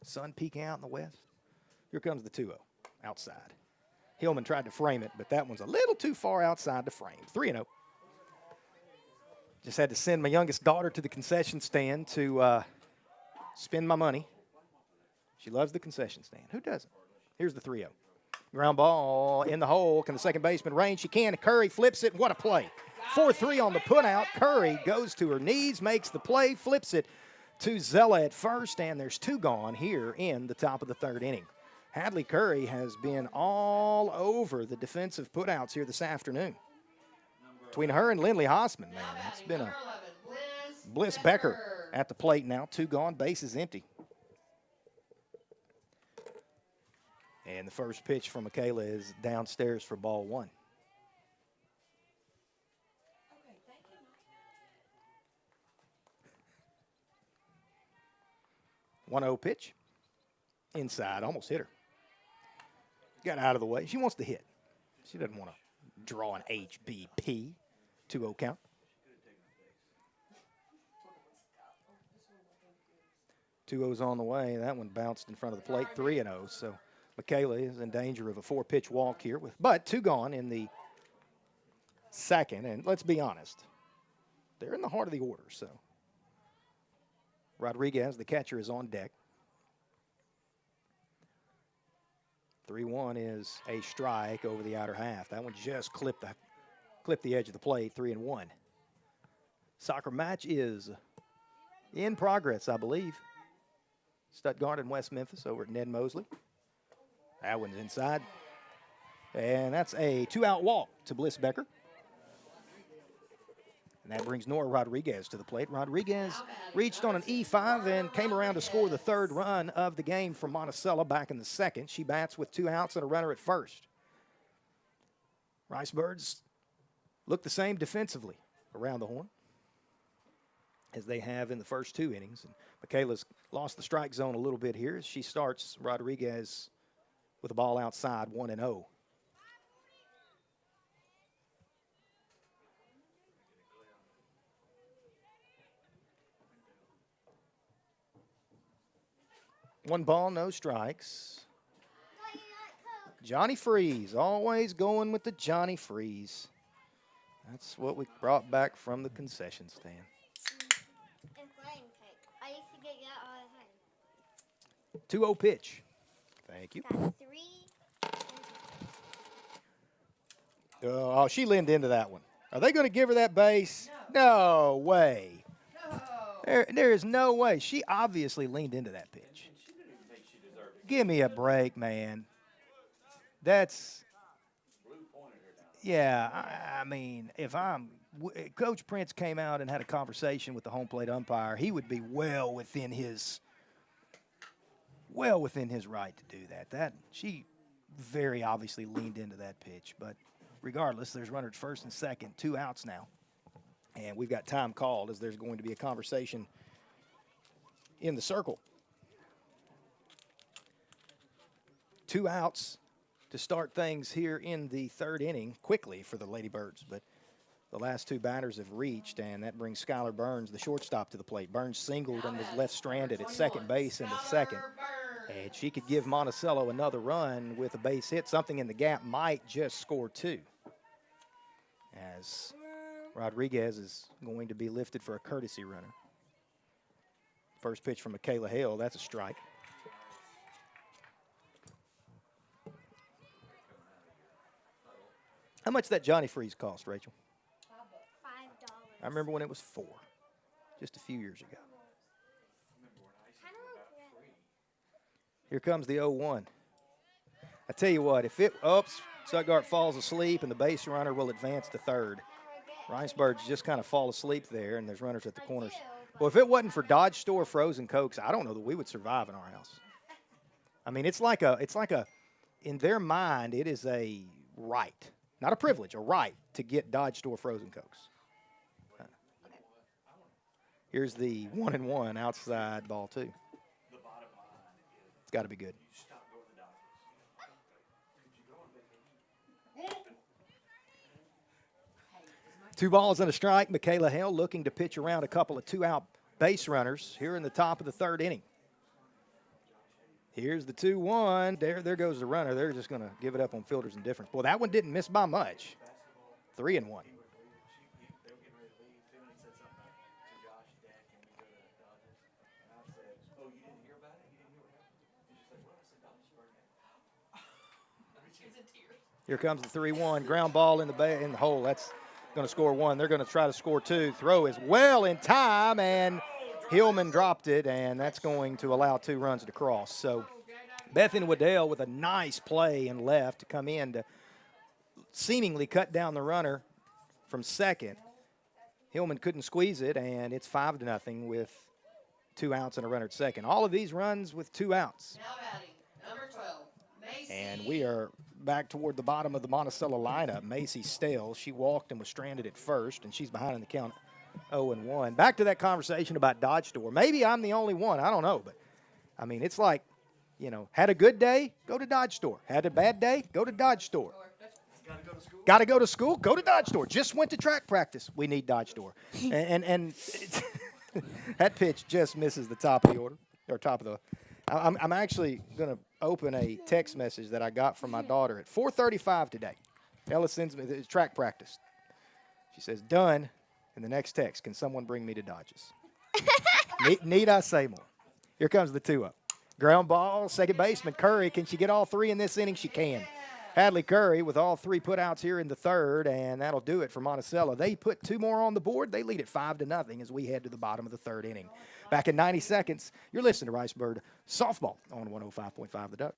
sun peeking out in the west. Here comes the 2-0 outside. Hillman tried to frame it, but that one's a little too far outside to frame. 3-0. Just had to send my youngest daughter to the concession stand to spend my money. She loves the concession stand. Who doesn't? Here's the 3-0. Ground ball in the hole. Can the second baseman range? She can. Curry flips it. What a play. 4-3 on the putout. Curry goes to her knees, makes the play, flips it to Zella at first, and there's 2 gone here in the top of the 3rd inning. Hadley Curry has been all over the defensive putouts here this afternoon. Between her and Lindley Hossman, man, it's been a Bliss Becker at the plate now. 2 gone, bases empty. And the first pitch from Michaela is downstairs for ball 1. Okay, 1-0 pitch. Inside, almost hit her. Got out of the way. She wants to hit. She doesn't want to draw an HBP. 2-0 count. Two O's on the way. That one bounced in front of the plate, 3-0. So Michaela is in danger of a 4-pitch walk here, but 2 gone in the 2nd. And let's be honest, they're in the heart of the order. So Rodriguez, the catcher, is on deck. 3-1 is a strike over the outer half. That one just clipped the edge of the plate, 3-1. Soccer match is in progress, I believe. Stuttgart and West Memphis over at Ned Mosley. That one's inside. And that's a 2-out walk to Bliss Becker. And that brings Nora Rodriguez to the plate. Rodriguez reached on an E5 and came around to score the 3rd run of the game from Monticello back in the 2nd. She bats with 2 outs and a runner at first. Ricebirds look the same defensively around the horn as they have in the first 2 innings. And Michaela's lost the strike zone a little bit here as she starts Rodriguez with a ball outside, 1-0. One ball, no strikes. Johnny Freeze, always going with the Johnny Freeze. That's what we brought back from the concession stand. I used to get that all the time. 2-0 pitch. Thank you. Oh, she leaned into that one. Are they going to give her that base? No way. No. There is no way. She obviously leaned into that pitch. Give me a break, man. That's, yeah, I mean, if Coach Prince came out and had a conversation with the home plate umpire, he would be well within his right to do that. She very obviously leaned into that pitch, but regardless, there's runners first and second, 2 outs now. And we've got time called as there's going to be a conversation in the circle. 2 outs to start things here in the 3rd inning quickly for the Ladybirds, but the last 2 batters have reached, and that brings Skylar Burns, the shortstop, to the plate. Burns singled and was left stranded at second base in the 2nd. And she could give Monticello another run with a base hit. Something in the gap might just score 2. As Rodriguez is going to be lifted for a courtesy runner. First pitch from Michaela Hale, that's a strike. How much did that Johnny Freeze cost, Rachel? $5. I remember when it was $4, just a few years ago. Here comes the 0-1. I tell you what, if Stuttgart falls asleep and the base runner will advance to 3rd. Ricebirds just kind of fall asleep there, and there's runners at the corners. Well, if it wasn't for Dodge Store frozen Cokes, I don't know that we would survive in our house. I mean, it's like a, in their mind, it is a right. Not a privilege, a right to get Dodge Store frozen Cokes. Here's the 1-1 outside ball 2. It's got to be good. Two balls and a strike. Michaela Hale looking to pitch around a couple of 2-out base runners here in the top of the 3rd inning. Here's the 2-1. There goes the runner. They're just going to give it up on fielders and difference. Boy, that one didn't miss by much. 3-1. Here comes the 3-1. Ground ball in the hole. That's going to score one. They're going to try to score two. Throw is well in time, and Hillman dropped it, and that's going to allow 2 runs to cross. So Bethany Waddell with a nice play and left to come in to seemingly cut down the runner from second. Hillman couldn't squeeze it, and it's 5-0 with 2 outs and a runner at second. All of these runs with 2 outs. Now batting, number 12, Macy. And we are back toward the bottom of the Monticello lineup. Macy Stale, she walked and was stranded at first, and she's behind in the count 0-1. Back to that conversation about Dodge Store. Maybe I'm the only one. I don't know. But, I mean, it's like, you know, had a good day, go to Dodge Store. Had a bad day, go to Dodge Store. Got to go to school, go to Dodge Store. Just went to track practice. We need Dodge Store. and that pitch just misses the top of the order, or top of the – I'm actually going to open a text message that I got from my daughter at 4:35 today. Ella sends me it's track practice. She says, done. In the next text, can someone bring me to Dodges? Need I say more? Here comes the 2-0. Ground ball, second baseman Curry. Can she get all 3 in this inning? She can. Hadley Curry with all 3 putouts here in the third, and that'll do it for Monticello. They put 2 more on the board. They lead at 5-0 as we head to the bottom of the third inning. Back in 90 seconds, you're listening to Ricebird Softball on 105.5 The Duck.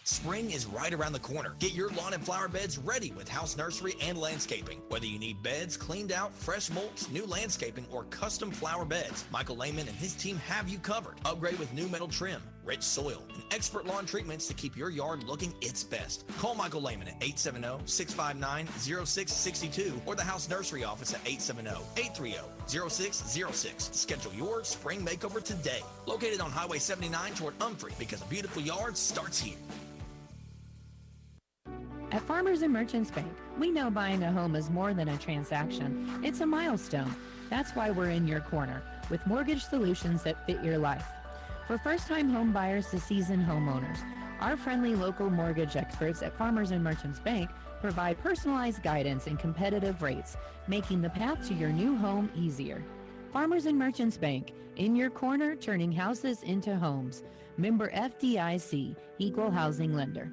Spring is right around the corner. Get your lawn and flower beds ready with House Nursery and Landscaping. Whether you need beds cleaned out, fresh mulch, new landscaping, or custom flower beds, Michael Lehman and his team have you covered. Upgrade with new metal trim, rich soil, and expert lawn treatments to keep your yard looking its best. Call Michael Lehman at 870-659-0662 or the House Nursery office at 870-830-0606. Schedule your spring makeover today. Located on Highway 79 toward Umphrey, because a beautiful yard starts here. At Farmers and Merchants Bank, we know buying a home is more than a transaction. It's a milestone. That's why we're in your corner with mortgage solutions that fit your life. For first-time home buyers to seasoned homeowners, our friendly local mortgage experts at Farmers and Merchants Bank provide personalized guidance and competitive rates, making the path to your new home easier. Farmers and Merchants Bank, in your corner, turning houses into homes. Member FDIC, Equal Housing Lender.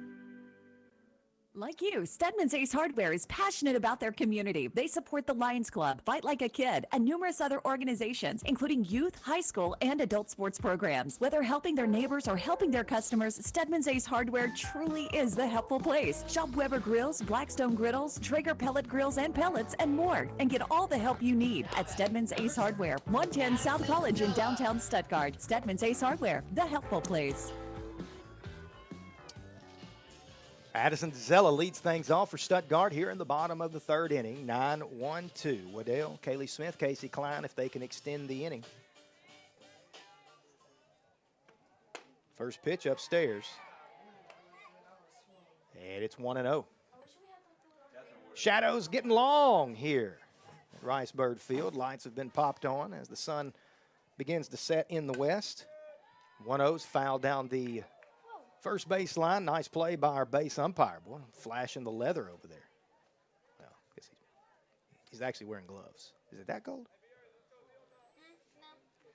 Like you, Stedman's Ace Hardware is passionate about their community. They support the Lions Club, Fight Like a Kid, and numerous other organizations, including youth, high school, and adult sports programs. Whether helping their neighbors or helping their customers, Stedman's Ace Hardware truly is the helpful place. Shop Weber Grills, Blackstone Griddles, Traeger Pellet Grills and Pellets, and more, and get all the help you need at Stedman's Ace Hardware, 110 South College in downtown Stuttgart. Stedman's Ace Hardware, the helpful place. Addison Zella leads things off for Stuttgart here in the bottom of the third inning. 9-1-2. Waddell, Kaylee Smith, Casey Klein, if they can extend the inning. First pitch upstairs. And it's 1-0. Shadows getting long here at Ricebird Field. Lights have been popped on as the sun begins to set in the west. 1-0's fouled down the first base line. Nice play by our base umpire. Boy, flashing the leather over there. Well, I guess he's actually wearing gloves. Is it that cold? No. If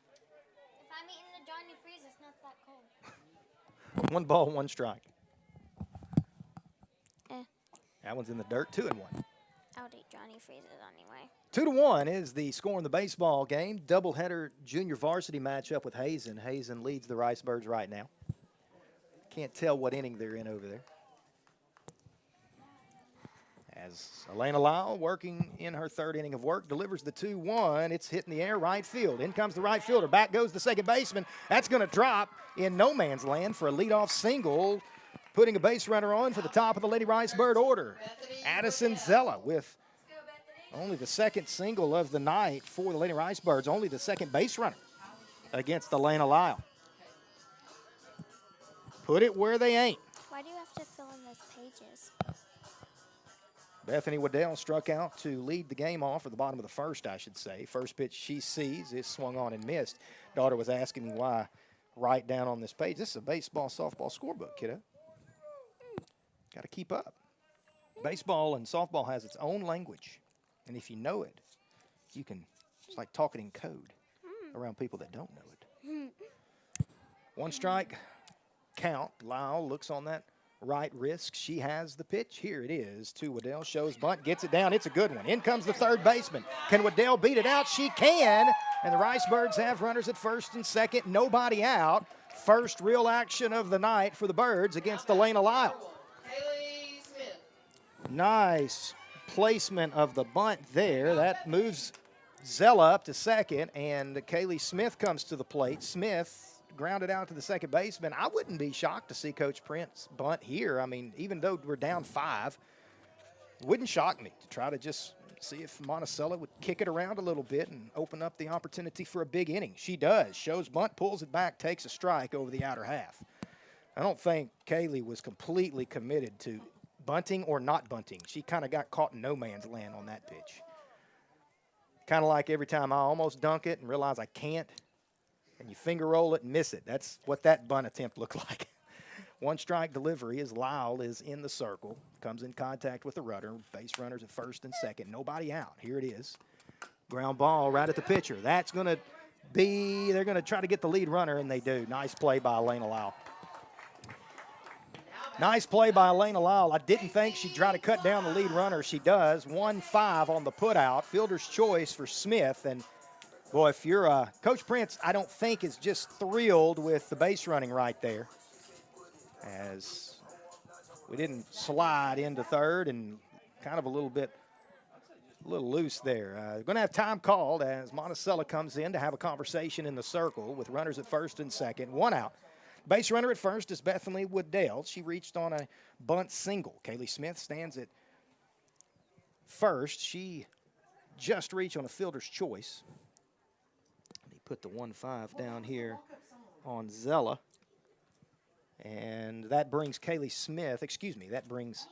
I'm eating the Johnny Freeze, it's not that cold. 1 ball, 1 strike. Eh. That one's in the dirt. 2-1. I would eat Johnny Freezes anyway. 2-1 is the score in the baseball game. Doubleheader junior varsity matchup with Hazen. Hazen leads the Ricebirds right now. Can't tell what inning they're in over there. As Elena Lyle, working in her third inning of work, delivers the 2-1. It's hit in the air, right field. In comes the right fielder. Back goes the second baseman. That's going to drop in no man's land for a leadoff single, putting a base runner on for the top of the Lady Ricebird order. Addison Zella with only the second single of the night for the Lady Ricebirds, only the second base runner against Elena Lyle. Put it where they ain't. Why do you have to fill in those pages? Bethany Waddell struck out to lead the game off, or the bottom of the first, I should say. First pitch she sees is swung on and missed. Daughter was asking me why write down on this page. This is a baseball, softball scorebook, kiddo. Got to keep up. Baseball and softball has its own language. And if you know it, you can, it's like talking in code around people that don't know it. One strike count. Lyle looks on that right wrist. She has the pitch. Here it is to Waddell. Shows bunt, gets it down. It's a good one. In comes the third baseman. Can Waddell beat it out? She can. And the Ricebirds have runners at first and second. Nobody out. First real action of the night for the Birds against Elena Lyle. Nice placement of the bunt there. That moves Zella up to second, and Kaylee Smith comes to the plate. Smith grounded out to the second baseman. I wouldn't be shocked to see Coach Prince bunt here. I mean, even though we're down 5, it wouldn't shock me to try to just see if Monticello would kick it around a little bit and open up the opportunity for a big inning. She does. Shows bunt, pulls it back, takes a strike over the outer half. I don't think Kaylee was completely committed to bunting or not bunting. She kind of got caught in no man's land on that pitch. Kind of like every time I almost dunk it and realize I can't, and you finger roll it and miss it. That's what that bunt attempt looked like. One strike delivery as Lyle is in the circle, comes in contact with the runner. Base runners at first and second. Nobody out. Here it is. Ground ball right at the pitcher. That's going to be, they're going to try to get the lead runner, and they do. Nice play by Elena Lyle. Nice play by Elena Lyle. I didn't think she'd try to cut down the lead runner. She does. 1-5 on the putout. Fielder's choice for Smith. And, boy, if you're Coach Prince, I don't think is just thrilled with the base running right there, as we didn't slide into third and kind of a little loose there. Going to have time called as Monticello comes in to have a conversation in the circle with runners at first and second. One out. Base runner at first is Bethany Waddell. She reached on a bunt single. Kaylee Smith stands at first. She just reached on a fielder's choice. He put the 1-5 down here on Zella. And that brings Kaylee Smith, that brings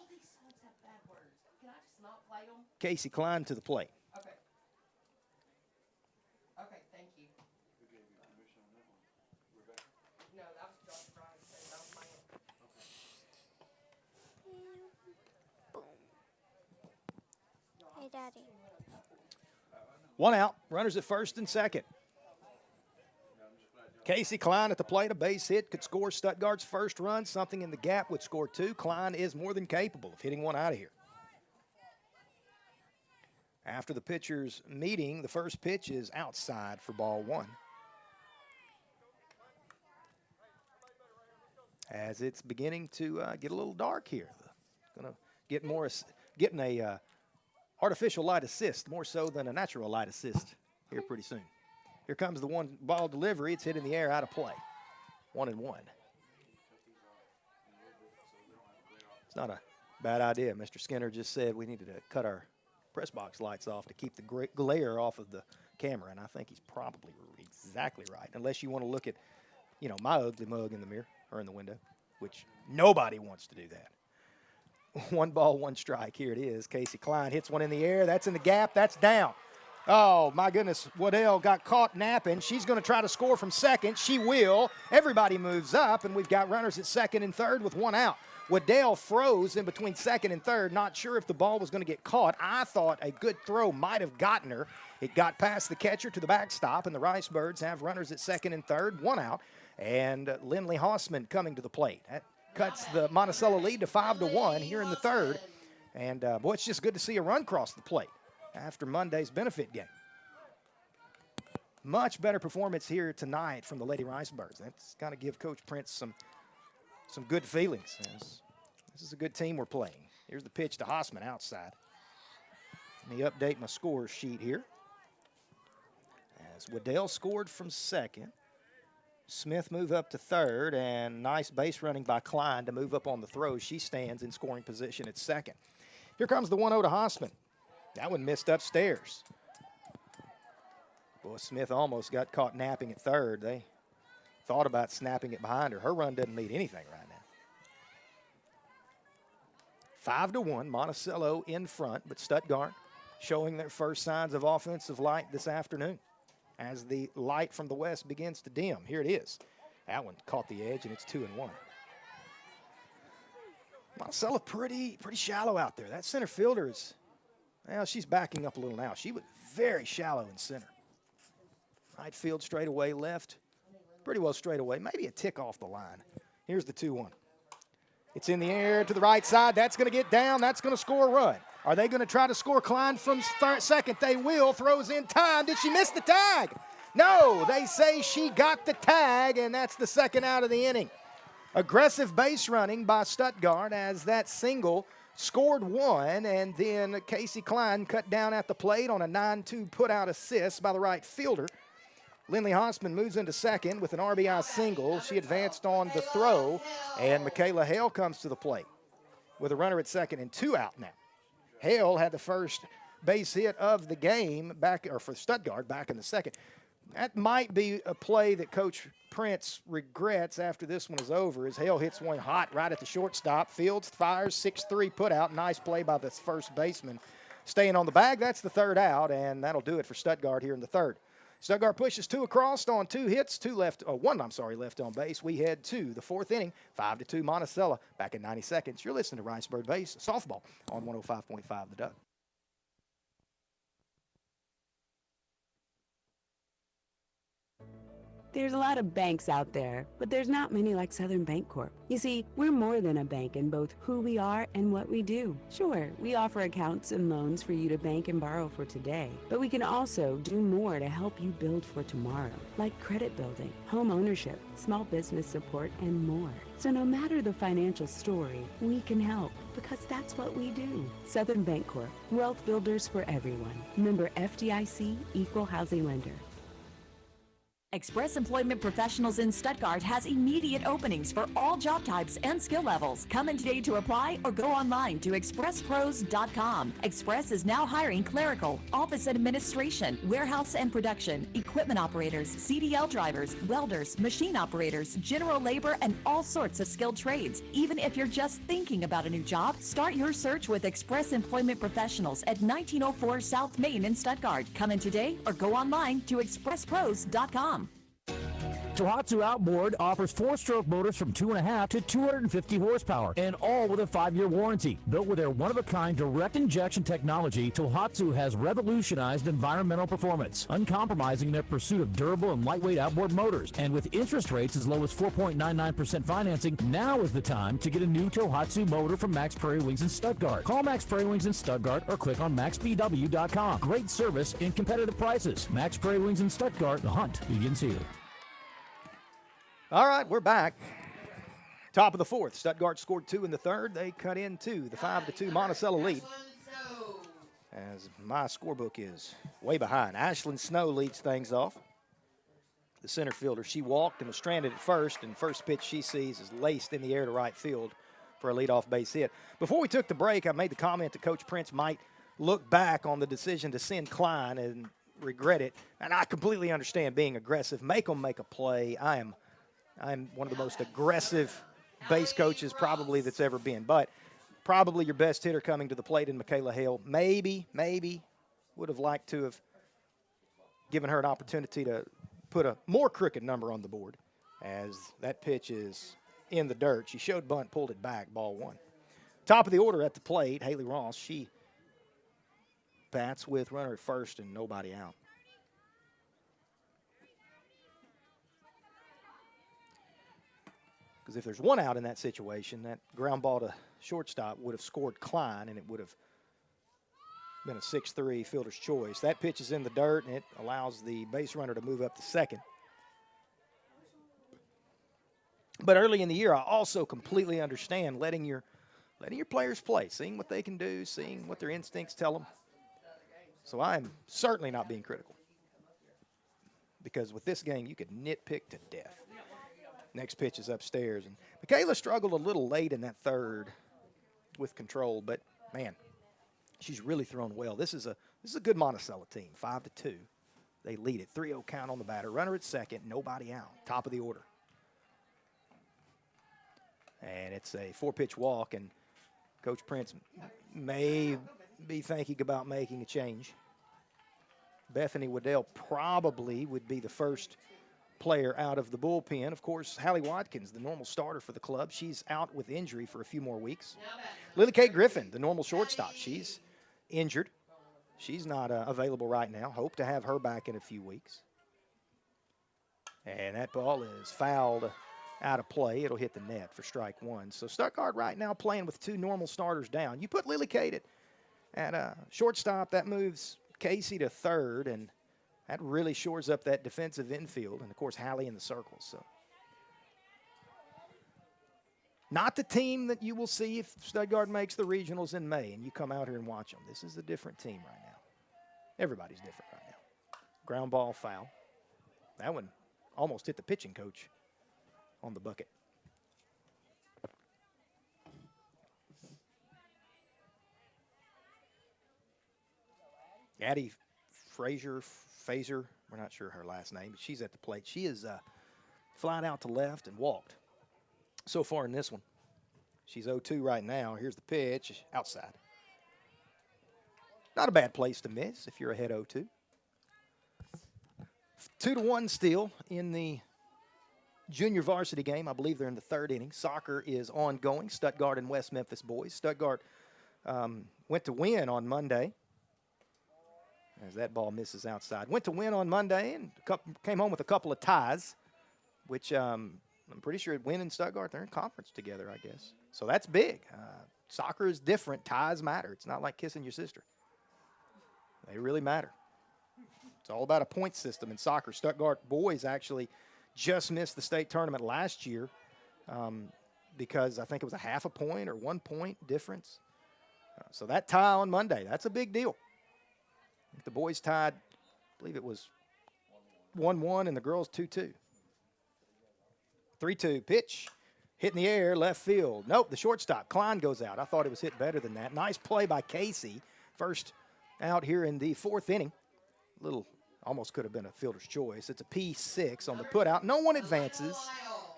Casey Klein to the plate. Okay. Okay, thank you. No, that was Josh Bryan saying that was my aunt. Hey, Daddy. One out, runners at first and second. Casey Klein at the plate, a base hit could score Stuttgart's first run. Something in the gap would score 2. Klein is more than capable of hitting one out of here. After the pitchers' meeting, the first pitch is outside for ball 1. As it's beginning to get a little dark here. Going to get getting a artificial light assist, more so than a natural light assist here pretty soon. Here comes the one ball delivery. It's hit in the air, out of play. 1-1. It's not a bad idea. Mr. Skinner just said we needed to cut our press box lights off to keep the glare off of the camera, and I think he's probably exactly right, unless you want to look at, my ugly mug in the mirror or in the window, which nobody wants to do that. 1 ball, 1 strike. Here it is. Casey Klein hits one in the air. That's in the gap. That's down. Oh, my goodness. Waddell got caught napping. She's going to try to score from second. She will. Everybody moves up, and we've got runners at second and third with 1 out. Waddell froze in between second and third, not sure if the ball was going to get caught. I thought a good throw might have gotten her. It got past the catcher to the backstop, and the Ricebirds have runners at second and third, 1 out. And Lindley Hossman coming to the plate. That cuts the Monticello lead to 5-1 here in the third. And, boy, it's just good to see a run cross the plate after Monday's benefit game. Much better performance here tonight from the Lady Ricebirds. That's got to give Coach Prince some good feelings. This is a good team we're playing. Here's the pitch to Hossman outside. Let me update my score sheet here. As Waddell scored from second, Smith move up to third, and nice base running by Klein to move up on the throw. She stands in scoring position at second. Here comes the 1-0 to Hossman. That one missed upstairs. Boy, Smith almost got caught napping at third. They thought about snapping it behind her. Her run doesn't mean anything right now. 5-1, Monticello in front, but Stuttgart showing their first signs of offensive light this afternoon as the light from the west begins to dim. Here it is. That one caught the edge, and it's 2-1. Monticello pretty shallow out there. That center fielder is, well, she's backing up a little now. She was very shallow in center. Right field straightaway left. pretty well straight away, maybe a tick off the line. Here's the 2-1. It's in the air to the right side. That's going to get down. That's going to score a run. Are they going to try to score Klein from second? They will. Throws in time. Did she miss the tag? No, they say she got the tag, and that's the second out of the inning. Aggressive base running by Stuttgart as that single scored one, and then Casey Klein cut down at the plate on a 9-2 put-out assist by the right fielder. Lindley Hossman moves into second with an RBI single. She advanced on the throw, and Michaela Hale comes to the plate with a runner at second and 2 out now. Hale had the first base hit of the game for Stuttgart back in the second. That might be a play that Coach Prince regrets after this one is over, as Hale hits one hot right at the shortstop. Fields fires 6-3 put out. Nice play by the first baseman. Staying on the bag, that's the third out, and that'll do it for Stuttgart here in the third. Stuttgart pushes 2 across on 2 hits, 1 left on base. We head to the 4th inning, 5-2 Monticello. Back in 90 seconds. You're listening to Ricebird Base Softball on 105.5 The Duck. There's a lot of banks out there, but there's not many like Southern Bancorp. You see, we're more than a bank in both who we are and what we do. Sure, we offer accounts and loans for you to bank and borrow for today, but we can also do more to help you build for tomorrow, like credit building, home ownership, small business support, and more. So no matter the financial story, we can help, because that's what we do. Southern Bancorp, wealth builders for everyone. Member FDIC, equal housing lender. Express Employment Professionals in Stuttgart has immediate openings for all job types and skill levels. Come in today to apply or go online to expresspros.com. Express is now hiring clerical, office administration, warehouse and production, equipment operators, CDL drivers, welders, machine operators, general labor, and all sorts of skilled trades. Even if you're just thinking about a new job, start your search with Express Employment Professionals at 1904 South Main in Stuttgart. Come in today or go online to expresspros.com. Tohatsu Outboard offers 4-stroke motors from 2.5 to 250 horsepower, and all with a 5-year warranty. Built with their one-of-a-kind direct injection technology, Tohatsu has revolutionized environmental performance, uncompromising their pursuit of durable and lightweight outboard motors. And with interest rates as low as 4.99% financing, now is the time to get a new Tohatsu motor from Max Prairie Wings in Stuttgart. Call Max Prairie Wings in Stuttgart or click on maxbw.com. Great service and competitive prices. Max Prairie Wings in Stuttgart. The hunt begins here. All right, we're back. Top of the 4th. Stuttgart scored 2 in the 3rd. They cut into the 5-2 Monticello lead. As my scorebook is way behind. Ashlyn Snow leads things off. The center fielder. She walked and was stranded at first, and first pitch she sees is laced in the air to right field for a leadoff base hit. Before we took the break, I made the comment that Coach Prince might look back on the decision to send Klein and regret it. And I completely understand being aggressive. Make them make a play. I'm one of the most aggressive base coaches probably that's ever been. But probably your best hitter coming to the plate in Michaela Hale. Maybe would have liked to have given her an opportunity to put a more crooked number on the board, as that pitch is in the dirt. She showed bunt, pulled it back, ball 1. Top of the order at the plate, Haley Ross. She bats with runner at first and nobody out. Because if there's 1 out in that situation, that ground ball to shortstop would have scored Klein, and it would have been a 6-3 fielder's choice. That pitch is in the dirt, and it allows the base runner to move up to second. But early in the year, I also completely understand letting your players play, seeing what they can do, seeing what their instincts tell them. So I'm certainly not being critical, because with this game, you could nitpick to death. Next pitch is upstairs. And Michaela struggled a little late in that 3rd with control, but, man, she's really thrown well. This is a good Monticello team, 5-2. They lead it. 3-0 count on the batter. Runner at second, nobody out. Top of the order. And it's a 4-pitch walk, and Coach Prince may be thinking about making a change. Bethany Waddell probably would be the first player out of the bullpen. Of course, Hallie Watkins, the normal starter for the club, she's out with injury for a few more weeks. Lily Kate Griffin, the normal shortstop, she's injured. She's not available right now. Hope to have her back in a few weeks. And that ball is fouled out of play. It'll hit the net for strike one. So Stuttgart right now playing with 2 normal starters down. You put Lily Kate at shortstop, that moves Casey to third, and that really shores up that defensive infield. And, of course, Hallie in the circle. So not the team that you will see if Stuttgart makes the regionals in May and you come out here and watch them. This is a different team right now. Everybody's different right now. Ground ball foul. That one almost hit the pitching coach on the bucket. Addie Fraser, we're not sure her last name, but she's at the plate. She is flying out to left and walked so far in this one. She's 0-2 right now. Here's the pitch, outside. Not a bad place to miss if you're ahead 0-2. 2-1 still in the junior varsity game. I believe they're in the 3rd inning. Soccer is ongoing. Stuttgart and West Memphis boys. Stuttgart went to win on Monday. As that ball misses outside. Went to win on Monday and came home with a couple of ties, which I'm pretty sure Win and Stuttgart, they're in conference together, I guess. So that's big. Soccer is different. Ties matter. It's not like kissing your sister. They really matter. It's all about a point system in soccer. Stuttgart boys actually just missed the state tournament last year because I think it was a half a point or 1 point difference. So that tie on Monday, that's a big deal. The boys tied, I believe it was 1-1 and the girls 2-2. 3-2 pitch, hit in the air, left field. Nope, the shortstop, Klein, goes out. I thought it was hit better than that. Nice play by Casey. First out here in the 4th inning. Little, almost could have been a fielder's choice. It's a P6 on the putout. No one advances,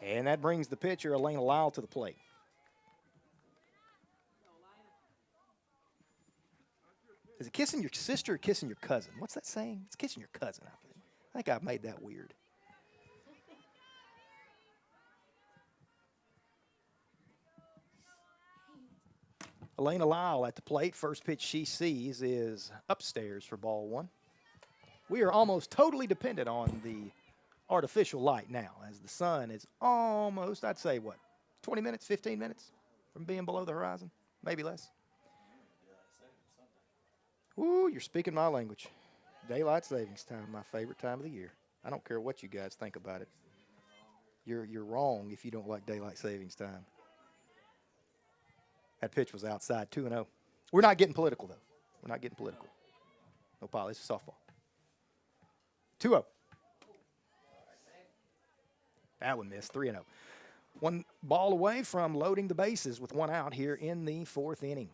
and that brings the pitcher, Elena Lyle, to the plate. Is it kissing your sister or kissing your cousin? What's that saying? It's kissing your cousin, I think. I think I've made that weird. Elena Lyle at the plate. First pitch she sees is upstairs for ball one. We are almost totally dependent on the artificial light now, as the sun is almost, I'd say, what, 20 minutes, 15 minutes from being below the horizon? Maybe less. Ooh, you're speaking my language. Daylight savings time, my favorite time of the year. I don't care what you guys think about it. You're wrong if you don't like daylight savings time. That pitch was outside, 2-0. We're not getting political, though. We're not getting political. No pile, this is softball. 2-0. That one missed, 3-0. One ball away from loading the bases with one out here in the 4th inning.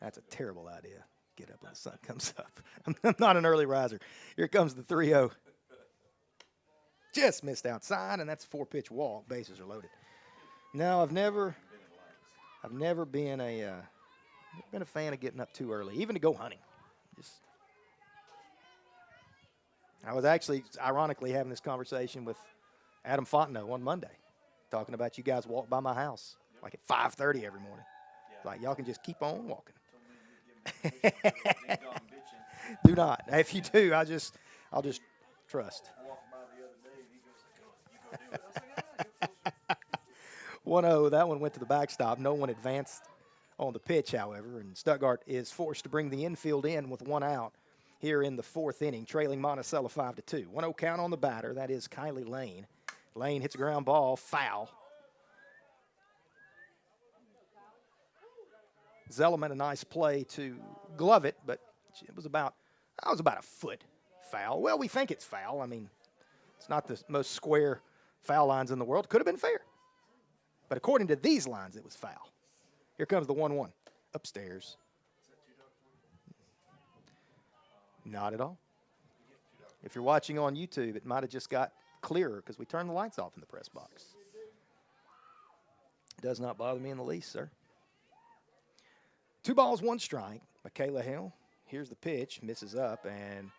That's a terrible idea. Get up when the sun comes up. I'm not an early riser. Here comes the 3-0. Just missed outside, and that's a 4-pitch walk. Bases are loaded. No, I've never been a fan of getting up too early, even to go hunting. I was actually, ironically, having this conversation with Adam Fontenot on Monday, talking about you guys walk by my house like at 5:30 every morning. Like, y'all can just keep on walking. Do not. If you do, I'll just trust. 1-0. That one went to the backstop. No one advanced on the pitch, however, and Stuttgart is forced to bring the infield in with one out here in the 4th inning, trailing Monticello 5-2. 1-0 count on the batter. That is Kylie Lane. Lane hits a ground ball, foul. Zellerman, a nice play to glove it, but it was about a foot foul. Well, we think it's foul. I mean, it's not the most square foul lines in the world. Could have been fair. But according to these lines, it was foul. Here comes the 1-1 upstairs. Not at all. If you're watching on YouTube, it might have just got clearer because we turned the lights off in the press box. Does not bother me in the least, sir. 2 balls, 1 strike. Michaela Hill. Here's the pitch. Misses up and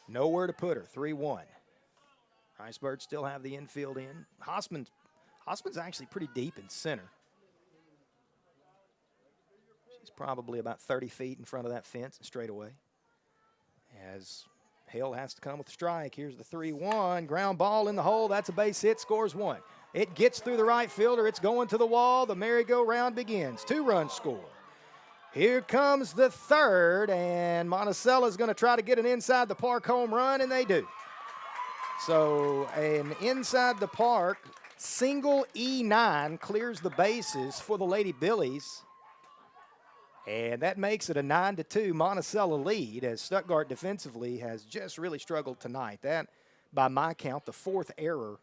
nowhere to put her. 3-1. Ricebirds still have the infield in. Hossman's actually pretty deep in center. She's probably about 30 feet in front of that fence and straight away. As Hill has to come with a strike. Here's the 3-1. Ground ball in the hole. That's a base hit. Scores 1. It gets through the right fielder. It's going to the wall. The merry-go-round begins. 2-run score. Here comes the third, and Monticello is going to try to get an inside the park home run, and they do. So an inside the park single E9 clears the bases for the Lady Billies. And that makes it a 9-2 Monticello lead, as Stuttgart defensively has just really struggled tonight. That, by my count, the 4th error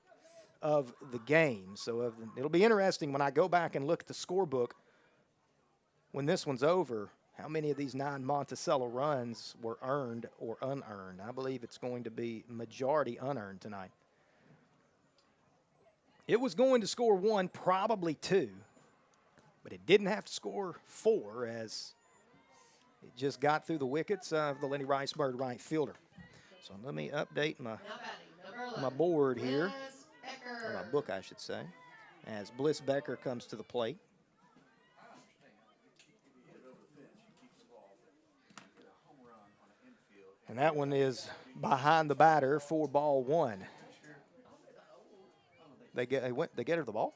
of the game. So it'll be interesting when I go back and look at the scorebook when this one's over, how many of these 9 Monticello runs were earned or unearned. I believe it's going to be majority unearned tonight. It was going to score 1, probably 2. But it didn't have to score 4, as it just got through the wickets of the Lady Ricebird right fielder. So let me update my board here, or my book, I should say, as Bliss Becker comes to the plate. And that one is behind the batter for ball 1. They get her the ball?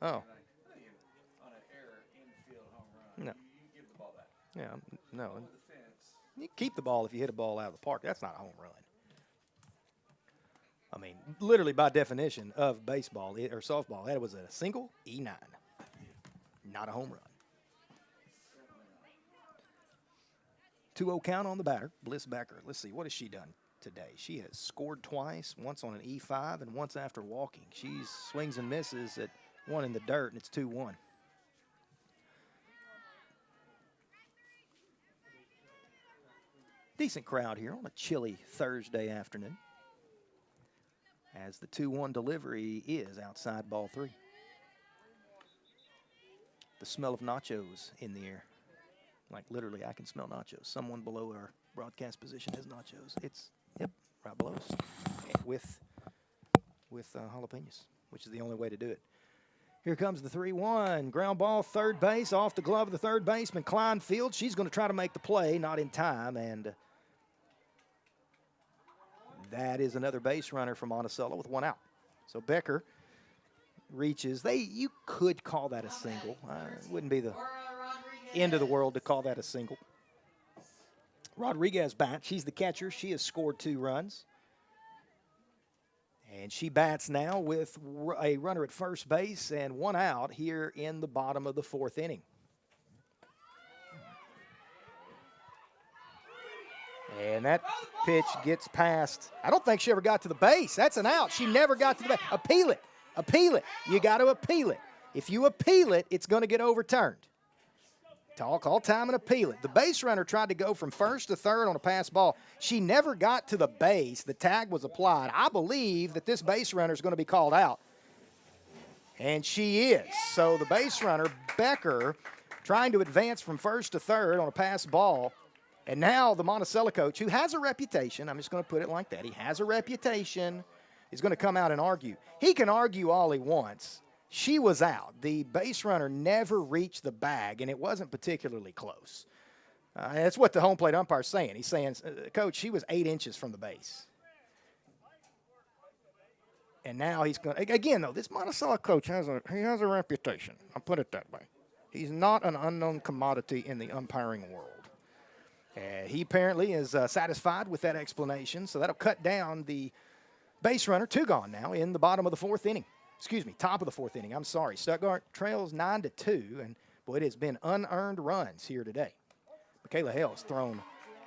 Oh. No. Yeah, no. You keep the ball if you hit a ball out of the park. That's not a home run. I mean, literally by definition of baseball or softball, that was a single E9, not a home run. 2-0 count on the batter, Bliss Becker. Let's see, what has she done today? She has scored twice, once on an E5 and once after walking. She swings and misses at one in the dirt, and it's 2-1. Decent crowd here on a chilly Thursday afternoon, as the 2-1 delivery is outside ball 3. The smell of nachos in the air. Like literally, I can smell nachos. Someone below our broadcast position has nachos. It's, yep, right below us. With jalapenos, which is the only way to do it. Here comes the 3-1. Ground ball, third base, off the glove of the third baseman, Kleinfield. She's going to try to make the play, not in time, and that is another base runner for Monticello with 1 out. So Becker reaches. You could call that a single. It wouldn't be the end of the world to call that a single. Rodriguez bats. She's the catcher. She has scored 2 runs. And she bats now with a runner at first base and 1 out here in the bottom of the 4th inning. And that pitch gets past. I don't think she ever got to the base. That's an out. She never got to the base. Appeal it. Appeal it. You got to appeal it. If you appeal it, it's going to get overturned. Call time and appeal it. The base runner tried to go from first to third on a pass ball. She never got to the base. The tag was applied. I believe that this base runner is going to be called out. And she is. So the base runner, Becker, trying to advance from first to third on a pass ball. And now the Monticello coach, who has a reputation, I'm just going to put it like that, he has a reputation, is going to come out and argue. He can argue all he wants. She was out. The base runner never reached the bag, and it wasn't particularly close. That's what the home plate umpire is saying. He's saying, Coach, she was 8 inches from the base. And now he's going to, again, though, this Monticello coach has a reputation. I'll put it that way. He's not an unknown commodity in the umpiring world. He apparently is satisfied with that explanation, so that'll cut down the base runner, 2 gone now, in the bottom of the 4th inning. Excuse me, top of the 4th inning. I'm sorry. Stuttgart trails 9-2, and, boy, it has been unearned runs here today. Michaela Hale's thrown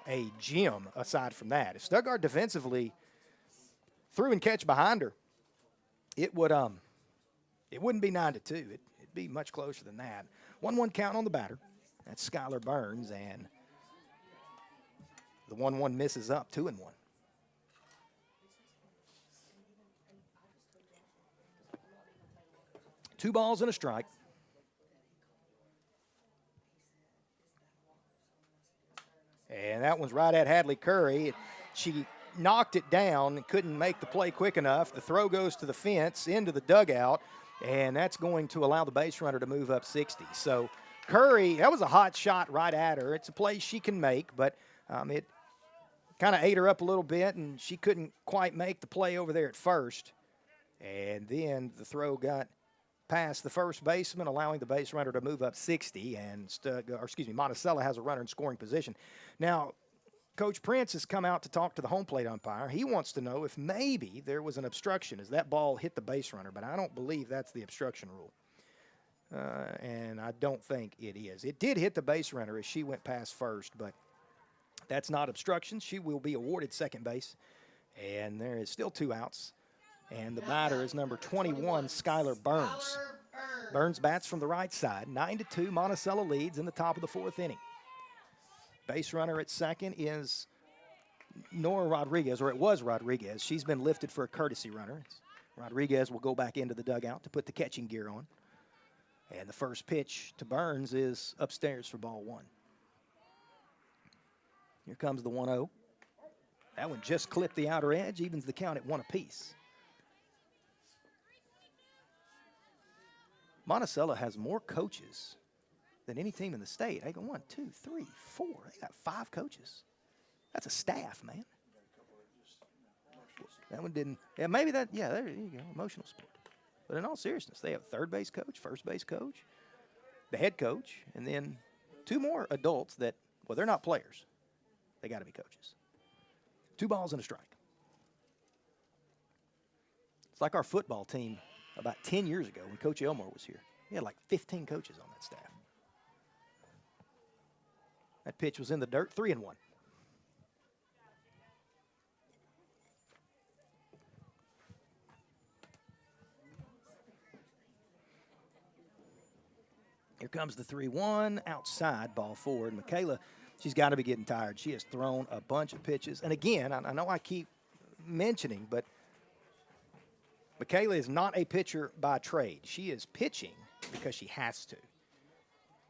a gem aside from that. If Stuttgart defensively threw and catch behind her, it wouldn't be 9-2. It'd be much closer than that. 1-1 count on the batter. That's Skylar Burns, and the 1-1 misses up, 2-1. Two balls and a strike. And that one's right at Hadley Curry. She knocked it down and couldn't make the play quick enough. The throw goes to the fence, into the dugout, and that's going to allow the base runner to move up 60. So Curry, that was a hot shot right at her. It's a play she can make, but kind of ate her up a little bit, and she couldn't quite make the play over there at first. And then the throw got past the first baseman, allowing the base runner to move up 60, and Monticello has a runner in scoring position. Now, Coach Prince has come out to talk to the home plate umpire. He wants to know if maybe there was an obstruction as that ball hit the base runner, but I don't believe that's the obstruction rule. And I don't think it is. It did hit the base runner as she went past first, but that's not obstruction. She will be awarded second base, and there is still 2 outs. And the batter is number 21, Skylar Burns. Burns bats from the right side. 9-2, Monticello leads in the top of the 4th inning. Base runner at second is Nora Rodriguez, or it was Rodriguez. She's been lifted for a courtesy runner. Rodriguez will go back into the dugout to put the catching gear on. And the first pitch to Burns is upstairs for ball 1. Here comes the 1-0. That one just clipped the outer edge, evens the count at 1 apiece. Monticello has more coaches than any team in the state. They go 1, 2, 3, 4. They got 5 coaches. That's a staff, man. That one didn't. Yeah, maybe that. Yeah, there you go. Emotional sport. But in all seriousness, they have a third base coach, first base coach, the head coach, and then 2 more adults that, well, they're not players. They got to be coaches. 2 balls and a strike. It's like our football team about 10 years ago when Coach Elmore was here. He had like 15 coaches on that staff. That pitch was in the dirt, 3-1. Here comes the 3-1, outside, ball forward. Michaela, she's got to be getting tired. She has thrown a bunch of pitches. And again, I know I keep mentioning, but Michaela is not a pitcher by trade. She is pitching because she has to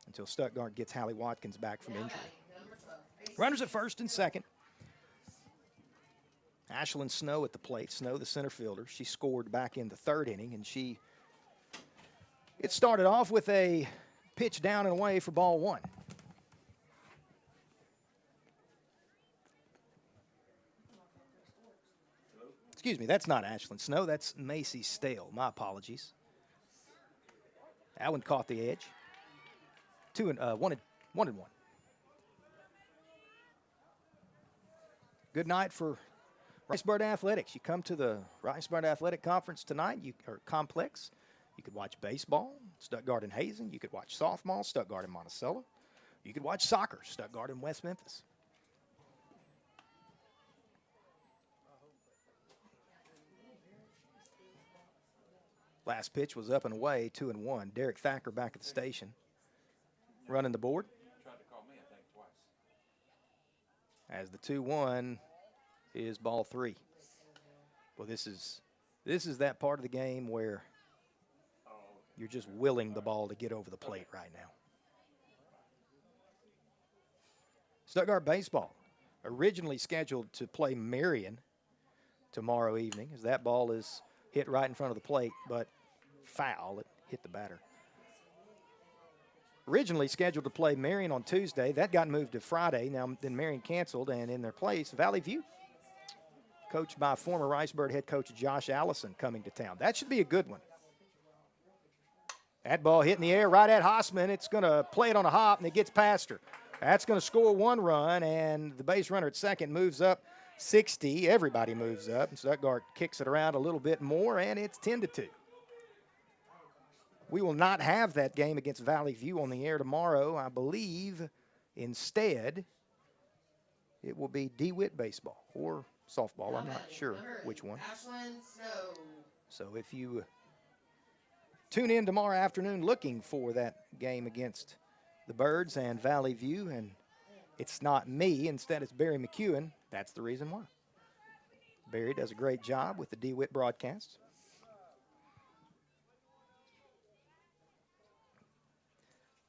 until Stuttgart gets Hallie Watkins back from injury. Runners at first and second. Ashlyn Snow at the plate. Snow, the center fielder. She scored back in the 3rd inning, and it started off with a pitch down and away for ball 1. Excuse me, that's not Ashlyn Snow. That's Macy Stale. My apologies. That one caught the edge. 1-1. Good night for Ricebird Athletics. You come to the Ricebird Athletic Conference tonight, or complex. You could watch baseball, Stuttgart and Hazen. You could watch softball, Stuttgart and Monticello. You could watch soccer, Stuttgart and West Memphis. Last pitch was up and away, 2-1. Derek Thacker back at the station, running the board. As the 2-1 is ball 3. Well, this is that part of the game where you're just willing the ball to get over the plate right now. Stuttgart baseball, originally scheduled to play Marion tomorrow evening, as that ball is hit right in front of the plate, but foul. It hit the batter. Originally scheduled to play Marion on Tuesday. That got moved to Friday. Now, then Marion canceled, and in their place, Valley View, coached by former Ricebird head coach Josh Allison, coming to town. That should be a good one. That ball hit in the air right at Hossman. It's going to play it on a hop, and it gets past her. That's going to score 1 run, and the base runner at second moves up 60. Everybody moves up, and Stuttgart kicks it around a little bit more, and it's 10-2. We will not have that game against Valley View on the air tomorrow. I believe instead it will be DeWitt baseball or softball. I'm not sure which one. So if you tune in tomorrow afternoon looking for that game against the Birds and Valley View, and it's not me, instead it's Barry McEwen, that's the reason why. Barry does a great job with the DeWitt broadcasts.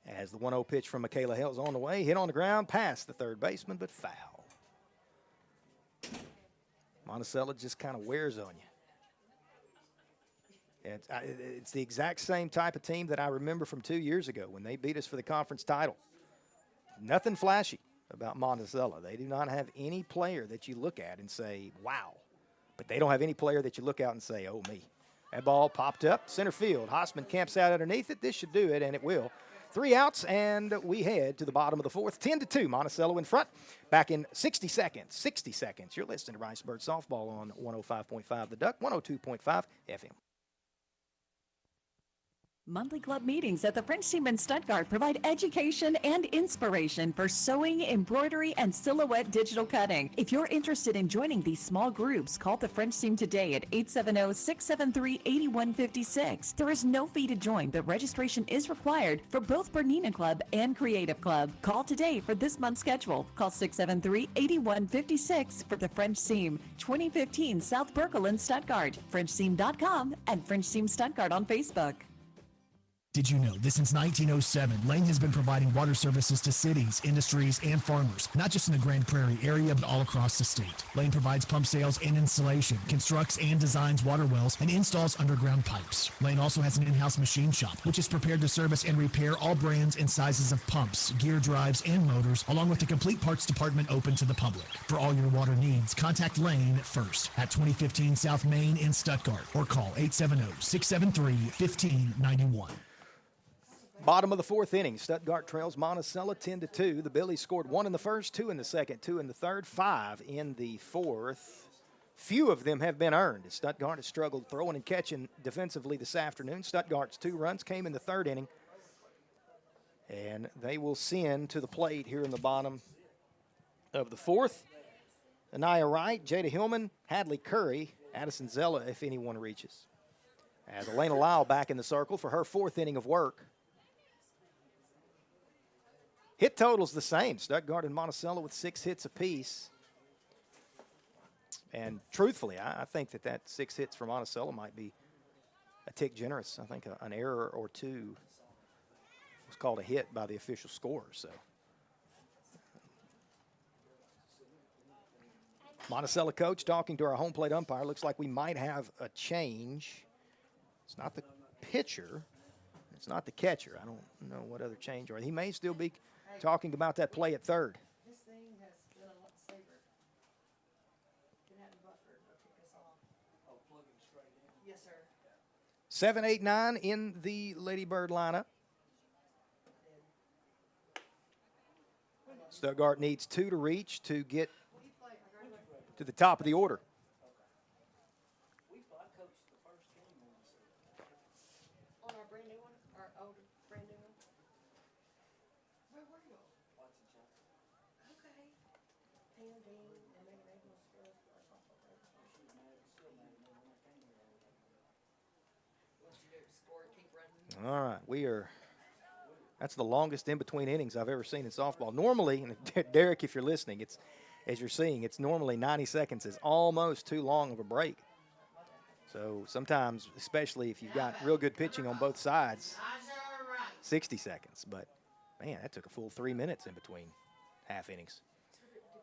As the 1-0 pitch from Michaela Hill's on the way, hit on the ground, past the third baseman, but foul. Monticello just kind of wears on you. It's the exact same type of team that I remember from 2 years ago when they beat us for the conference title. Nothing flashy. about Monticello. They do not have any player that you look at and say, wow. But they don't have any player that you look out and say, oh, me. That ball popped up, center field. Hosman camps out underneath it. This should do it, and it will. 3 outs, and we head to the bottom of the fourth. 10-2, Monticello in front. Back in 60 seconds. 60 seconds. You're listening to Ricebird Softball on 105.5 The Duck, 102.5 FM. Monthly club meetings at the French team in Stuttgart provide education and inspiration for sewing, embroidery, and silhouette digital cutting. If you're interested in joining these small groups, call the French team today at 870-673-8156. There is no fee to join, but registration is required for both Bernina Club and Creative Club. Call today for this month's schedule. Call 673-8156 for the French team, 2015 South Berkel in Stuttgart. FrenchTeam.com and French Team Stuttgart on Facebook. Did you know that since 1907, Lane has been providing water services to cities, industries, and farmers, not just in the Grand Prairie area, but all across the state. Lane provides pump sales and installation, constructs and designs water wells, and installs underground pipes. Lane also has an in-house machine shop, which is prepared to service and repair all brands and sizes of pumps, gear drives, and motors, along with the complete parts department open to the public. For all your water needs, contact Lane first at 2015 South Main in Stuttgart, or call 870-673-1591. Bottom of the fourth inning, Stuttgart trails Monticello 10-2. The Billies scored 1 in the first, 2 in the second, 2 in the third, 5 in the fourth. Few of them have been earned. Stuttgart has struggled throwing and catching defensively this afternoon. Stuttgart's 2 runs came in the third inning, and they will send to the plate here in the bottom of the fourth. Anaya Wright, Jada Hillman, Hadley Curry, Addison Zella, if anyone reaches. As Elena Lyle back in the circle for her fourth inning of work. Hit total's the same. Stuttgart and Monticello with 6 hits apiece. And truthfully, I think that 6 hits for Monticello might be a tick generous. I think an error or two was called a hit by the official scorer. So Monticello coach talking to our home plate umpire. Looks like we might have a change. It's not the pitcher. It's not the catcher. I don't know what other change. Or he may still be talking about that play at third. This thing has been a lot safer. It hadn't buffered or kicked us off. Oh, plug him straight in. Yes, sir. 7, 8, 9 in the Lady Bird lineup. Stuttgart needs 2 to reach to get to the top of the order. On our brand new one? Our older brand new one? Where were you? Okay. Pam Dean and Megan Angel Smith are softball players. What you do? Score and keep running? All right, that's the longest in-between innings I've ever seen in softball. Normally, and Derek, if you're listening, as you're seeing, it's normally 90 seconds is almost too long of a break. So sometimes, especially if you've got real good pitching on both sides, 60 seconds. But, man, that took a full 3 minutes in between half innings.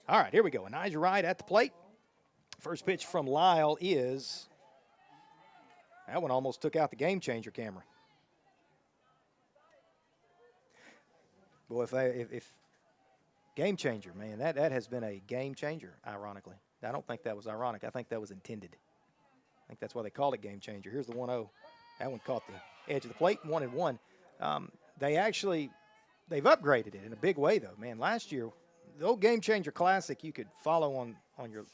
All right, here we go. Anijah Wright at the plate. First pitch from Lyle is – that one almost took out the game-changer camera. Boy, if game-changer, man, that has been a game-changer, ironically. I don't think that was ironic. I think that was intended. I think that's why they called it game changer. Here's the 1-0. That one caught the edge of the plate, 1-1. They've upgraded it in a big way, though. Man, last year, the old Game Changer Classic you could follow on your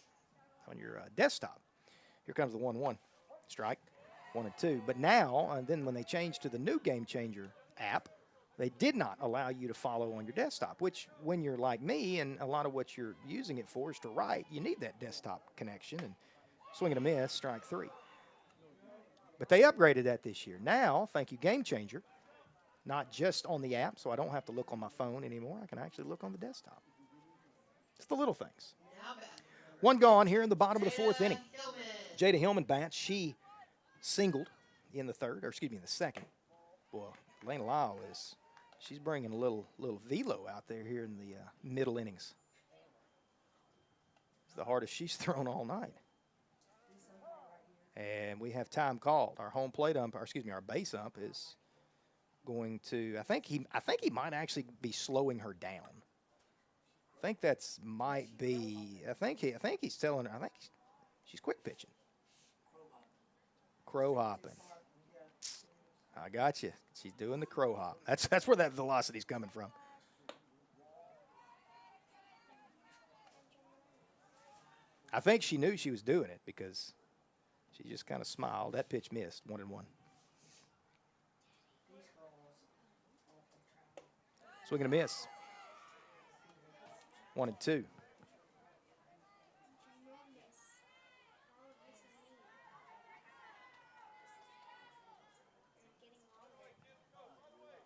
desktop. Here comes the 1-1 strike, 1-2. But now, and then when they changed to the new Game Changer app, they did not allow you to follow on your desktop, which when you're like me and a lot of what you're using it for is to write, you need that desktop connection. And swing and a miss, strike 3. But they upgraded that this year. Now, thank you, Game Changer, not just on the app, so I don't have to look on my phone anymore. I can actually look on the desktop. It's the little things. One gone here in the bottom of the fourth inning. Jada Hillman bats. She singled in the second. Well, Lena Lyle she's bringing a little velo out there here in the middle innings. It's the hardest she's thrown all night. And we have time called. Our home plate umpire, our base ump is going to. I think he might actually be slowing her down. I think that's might be. I think he's telling her. I think she's quick pitching. Crow hopping. I got you. She's doing the crow hop. That's where that velocity's coming from. I think she knew she was doing it because she just kind of smiled. That pitch missed. 1-1. Swing and a miss. 1-2.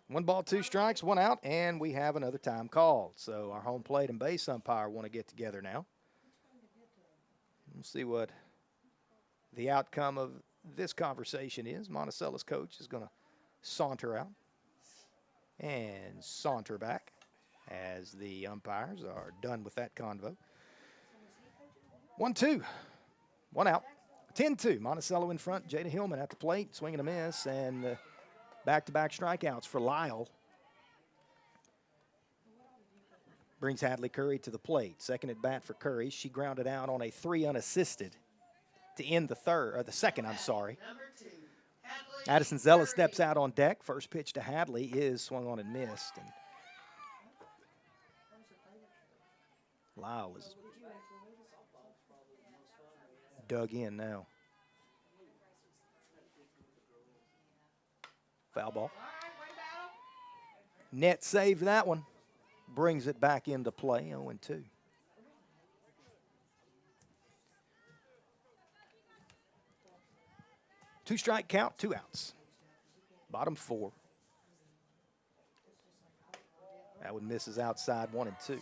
One ball, two strikes, one out, and we have another time called. So our home plate and base umpire want to get together now. We'll see what the outcome of this conversation is. Monticello's coach is going to saunter out and saunter back as the umpires are done with that convo. 1-2, one out. 10-2, Monticello in front. Jada Hillman at the plate, swinging a miss, and back-to-back strikeouts for Lyle. Brings Hadley Curry to the plate. Second at bat for Curry. She grounded out on a 3 unassisted to end the second, I'm sorry. Addison Zella steps out on deck. First pitch to Hadley is swung on and missed. And Lyle is dug in now. Foul ball. Net saved that one. Brings it back into play, 0-2. Two-strike count, 2 outs. Bottom 4. That one misses outside, 1-2.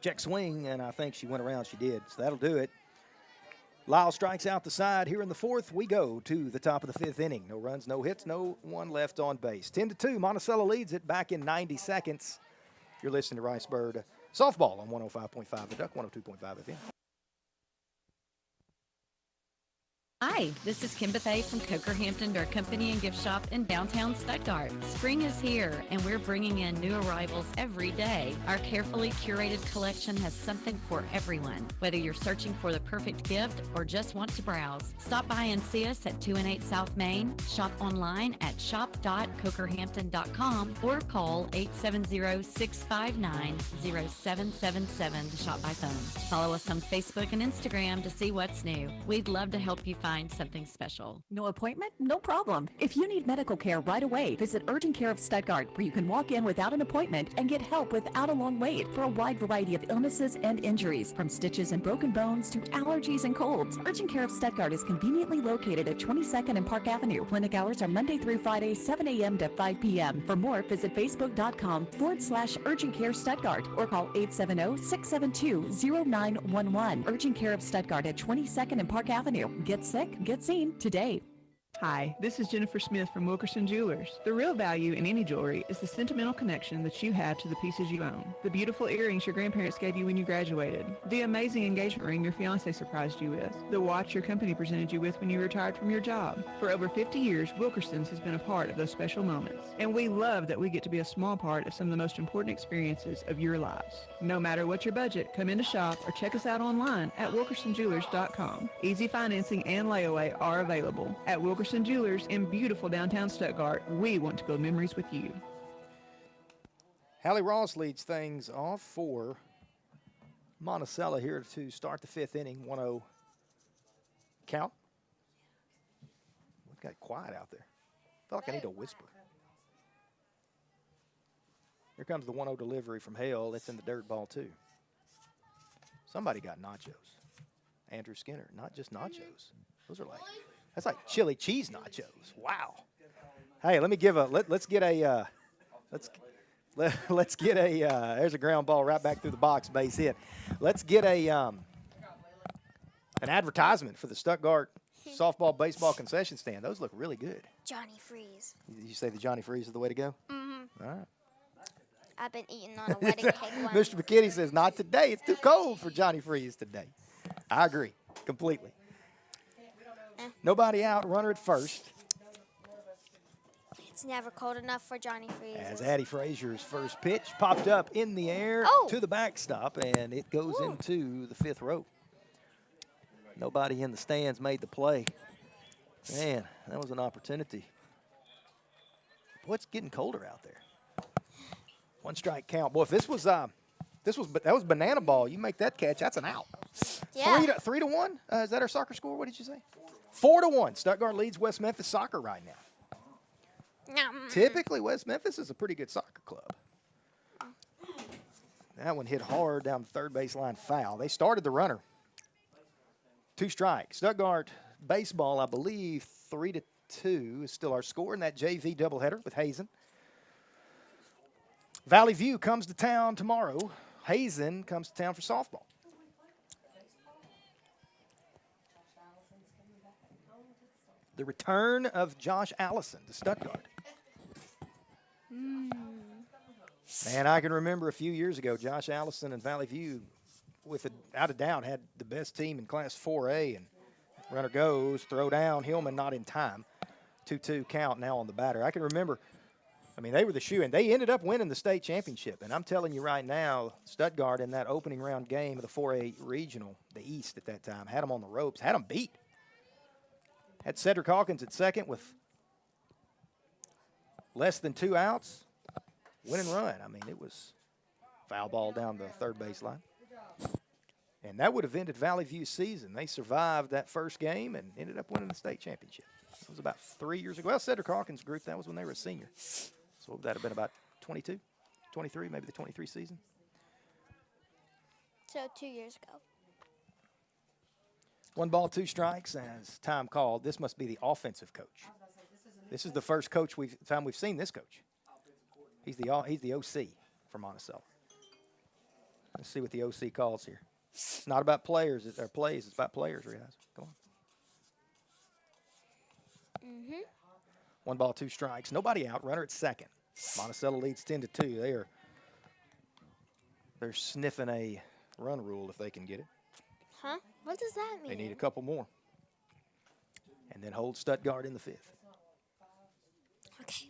Check swing, and I think she went around. She did, so that'll do it. Lyle strikes out the side here in the 4th. We go to the top of the 5th inning. No runs, no hits, no one left on base. 10-2, Monticello leads it back in 90 seconds. You're listening to Ricebird Softball on 105.5 The Duck, 102.5 FM. Hi, this is Kim Bethay from Coker Hampton Door Company and Gift Shop in downtown Stuttgart. Spring is here, and we're bringing in new arrivals every day. Our carefully curated collection has something for everyone. Whether you're searching for the perfect gift or just want to browse, stop by and see us at 218 South Main, shop online at shop.cokerhampton.com, or call 870-659-0777 to shop by phone. Follow us on Facebook and Instagram to see what's new. We'd love to help you find something special. No appointment? No problem. If you need medical care right away, visit Urgent Care of Stuttgart, where you can walk in without an appointment and get help without a long wait for a wide variety of illnesses and injuries, from stitches and broken bones to allergies and colds. Urgent Care of Stuttgart is conveniently located at 22nd and Park Avenue. Clinic hours are Monday through Friday, 7 a.m. to 5 p.m. For more, visit facebook.com/Urgent Care Stuttgart or call 870-672-0911. Urgent Care of Stuttgart at 22nd and Park Avenue. Get sick, get seen today. Hi, this is Jennifer Smith from Wilkerson Jewelers. The real value in any jewelry is the sentimental connection that you have to the pieces you own. The beautiful earrings your grandparents gave you when you graduated. The amazing engagement ring your fiancé surprised you with. The watch your company presented you with when you retired from your job. For over 50 years, Wilkerson's has been a part of those special moments. And we love that we get to be a small part of some of the most important experiences of your lives. No matter what your budget, come in to shop or check us out online at wilkersonjewelers.com. Easy financing and layaway are available. At Wilkerson Jewelers in beautiful downtown Stuttgart, we want to build memories with you. Hallie Ross leads things off for Monticello here to start the 5th inning. 1-0 count. It got quiet out there. I feel like I need to whisper. Here comes the 1-0 delivery from Hale. It's in the dirt ball, too. Somebody got nachos. Andrew Skinner. Not just nachos. Those are like... That's like chili cheese nachos. Wow. Hey, let me give a let's get a there's a ground ball right back through the box, base hit. Let's get an advertisement for the Stuttgart softball baseball concession stand. Those look really good. Johnny Freeze. You say the Johnny Freeze is the way to go? Mm-hmm. All right. I've been eating on a wedding cake one. Mr. McKinney says, not today. It's too cold for Johnny Freeze today. I agree completely. Nobody out, runner at first. It's never cold enough for Johnny Freeze. As Addie Frazier's first pitch popped up in the air to the backstop, and it goes into the 5th row. Nobody in the stands made the play. Man, that was an opportunity. Boy, it's getting colder out there. 1 strike count. Boy, if that was banana ball. You make that catch, that's an out. Yeah. 3 to 1. Is that our soccer score? What did you say? 4 to 1. Stuttgart leads West Memphis soccer right now. Typically, West Memphis is a pretty good soccer club. That one hit hard down the third baseline foul. They started the runner. 2 strikes. Stuttgart baseball, I believe, 3 to 2 is still our score in that JV doubleheader with Hazen. Valley View comes to town tomorrow. Hazen comes to town for softball. The return of Josh Allison to Stuttgart. Man, I can remember a few years ago, Josh Allison and Valley View, without a doubt, had the best team in Class 4A. And runner goes, throw down, Hillman not in time. 2-2 count now on the batter. I can remember, they were the shoe-in. They ended up winning the state championship. And I'm telling you right now, Stuttgart in that opening round game of the 4A regional, the East at that time, had them on the ropes, had them beat. Had Cedric Hawkins at second with less than 2 outs. Win and run. It was foul ball down the third baseline. And that would have ended Valley View's season. They survived that first game and ended up winning the state championship. It was about 3 years ago. Well, Cedric Hawkins' group, that was when they were a senior. So that would have been about 22, 23, maybe the 23 season. So 2 years ago. 1 ball, 2 strikes as time called. This must be the offensive coach. This is the first time we've seen this coach. He's the OC for Monticello. Let's see what the OC calls here. It's not about players or plays. It's about players, guys. Go on. 1 ball, 2 strikes. Nobody out. Runner at second. Monticello leads 10-2. They're sniffing a run rule if they can get it. Huh? What does that mean? They need a couple more. And then hold Stuttgart in the 5th. Okay.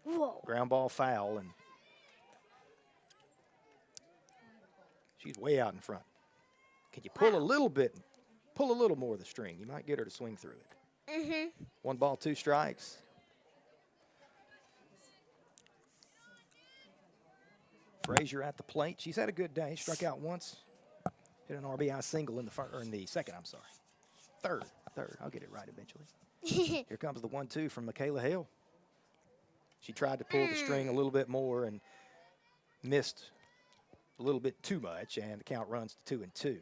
Whoa. Ground ball foul, and she's way out in front. Can you pull a little bit, pull a little more of the string? You might get her to swing through it. 1 ball, 2 strikes. Frazier at the plate. She's had a good day. Struck out once. Hit an RBI single in the second, I'm sorry. Third. I'll get it right eventually. Here comes the 1-2 from Michaela Hale. She tried to pull the string a little bit more and missed a little bit too much, and the count runs to 2-2.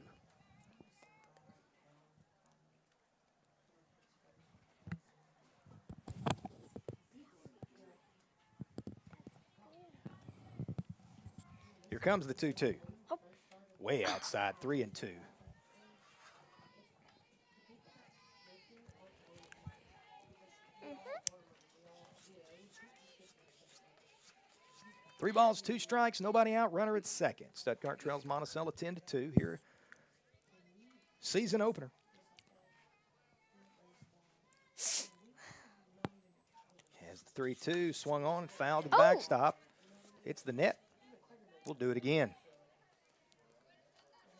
Here comes the 2-2. Way outside, 3-2. Three balls, 2 strikes, nobody out, runner at second. Stuttgart trails Monticello 10-2 here. Season opener. Has the 3-2, swung on and fouled the backstop. Hits the net. We'll do it again.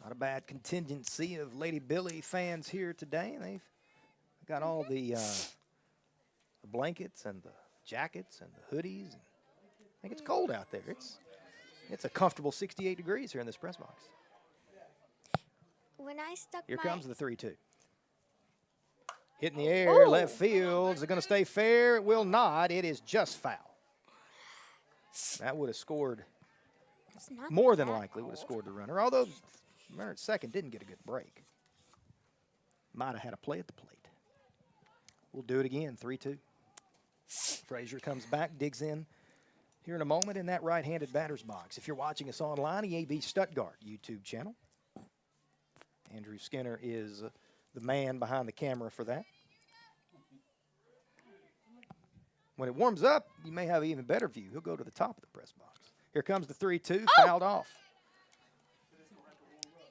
Not a bad contingency of Lady Billy fans here today. They've got all the blankets and the jackets and the hoodies. I think it's cold out there. It's a comfortable 68 degrees here in this press box. When I stuck Here comes the 3-2. Hit in the air, left field. Is it going to stay fair? It will not. It is just foul. That would have scored, more than likely would have scored the runner, although runner at second didn't get a good break. Might have had a play at the plate. We'll do it again, 3-2. Frazier comes back, digs in here in a moment in that right-handed batter's box. If you're watching us online, EAB Stuttgart YouTube channel. Andrew Skinner is the man behind the camera for that. When it warms up, you may have an even better view. He'll go to the top of the press box. Here comes the 3-2, fouled off.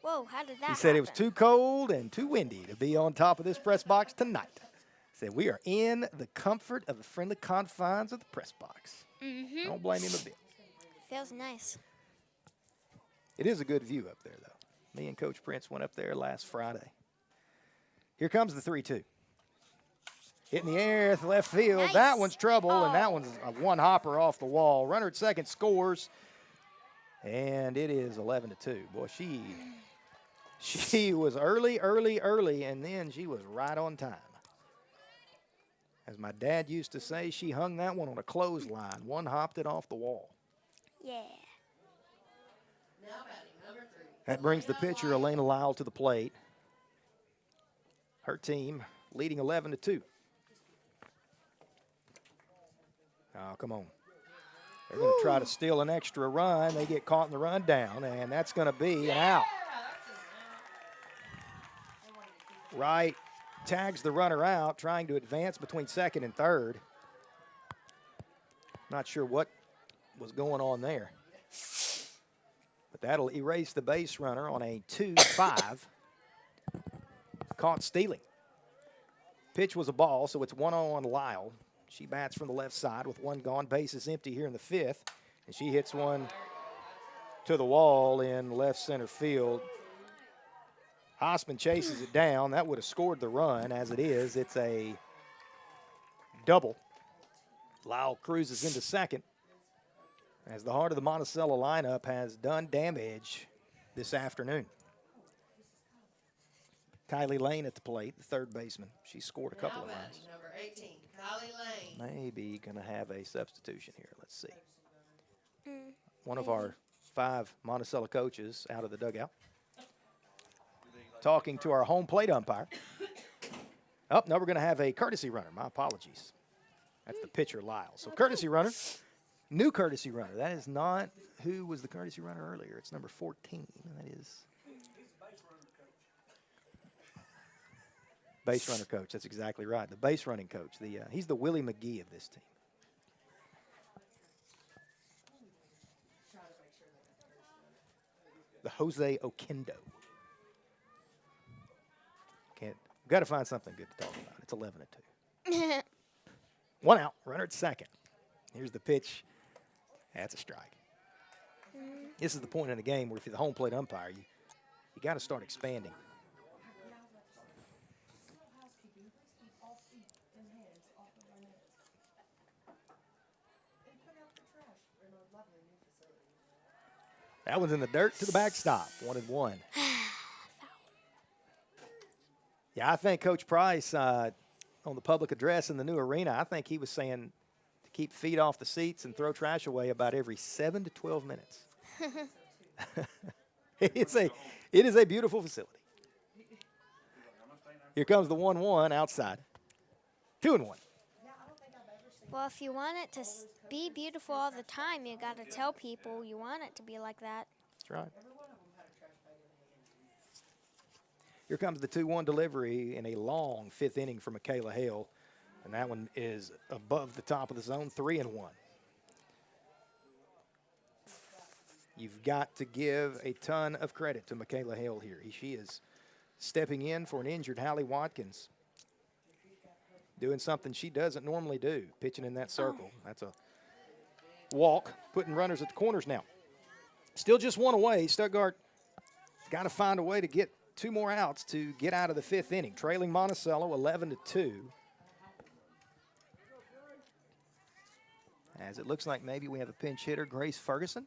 Whoa, how did that He said it was happen? too cold and too windy to be on top of this press box tonight. He said we are in the comfort of the friendly confines of the press box. Mm-hmm. Don't blame him a bit. Feels nice. It is a good view up there, though. Me and Coach Prince went up there last Friday. Here comes the 3-2. Hitting the air at the left field. Nice. That one's trouble, and that one's a one-hopper off the wall. Runner at second scores, and it is 11-2. Boy, she was early, and then she was right on time. As my dad used to say, she hung that one on a clothesline. One-hopped it off the wall. Yeah. That brings the pitcher, Elena Lyle, to the plate. Her team leading 11-2. Oh, come on. They're going to try to steal an extra run. They get caught in the run down, and that's going to be an out. Wright tags the runner out, trying to advance between second and third. Not sure what was going on there. But that'll erase the base runner on a 2-5. Caught stealing. Pitch was a ball, so it's 1-0 on Lyle. She bats from the left side with one gone. Base is empty here in the fifth. And she hits one to the wall in left center field. Hossman chases it down. That would have scored the run. As it is, it's a double. Lyle cruises into second as the heart of the Monticello lineup has done damage this afternoon. Kylie Lane at the plate, the third baseman. She scored a couple of runs. Number 18, Kylie Lane. Maybe going to have a substitution here. Let's see. One of our 5 Monticello coaches out of the dugout. Talking to our home plate umpire. Oh, no, we're going to have a courtesy runner. My apologies. That's the pitcher, Lyle. So courtesy runner, new courtesy runner. That is not who was the courtesy runner earlier. It's number 14. That is base runner coach. That's exactly right. The base running coach. He's the Willie McGee of this team. The Jose Oquendo. Got to find something good to talk about. It's 11-2. One out. Runner at second. Here's the pitch. That's a strike. This is the point in the game where if you're the home plate umpire, you got to start expanding. That one's in the dirt to the backstop. 1-1. Yeah, I think Coach Price on the public address in the new arena, I think he was saying to keep feet off the seats and throw trash away about every 7 to 12 minutes. It is a beautiful facility. Here comes the 1-1 outside. 2-1. Well, if you want it to be beautiful all the time, you got to tell people you want it to be like that. That's right. Here comes the 2-1 delivery in a long 5th inning for Michaela Hale. And that one is above the top of the zone, 3-1. You've got to give a ton of credit to Michaela Hale here. She is stepping in for an injured Hallie Watkins. Doing something she doesn't normally do, pitching in that circle. That's a walk, putting runners at the corners now. Still just one away. Stuttgart got to find a way to get 2 more outs to get out of the 5th inning. Trailing Monticello 11-2. As it looks like maybe we have a pinch hitter, Grace Ferguson.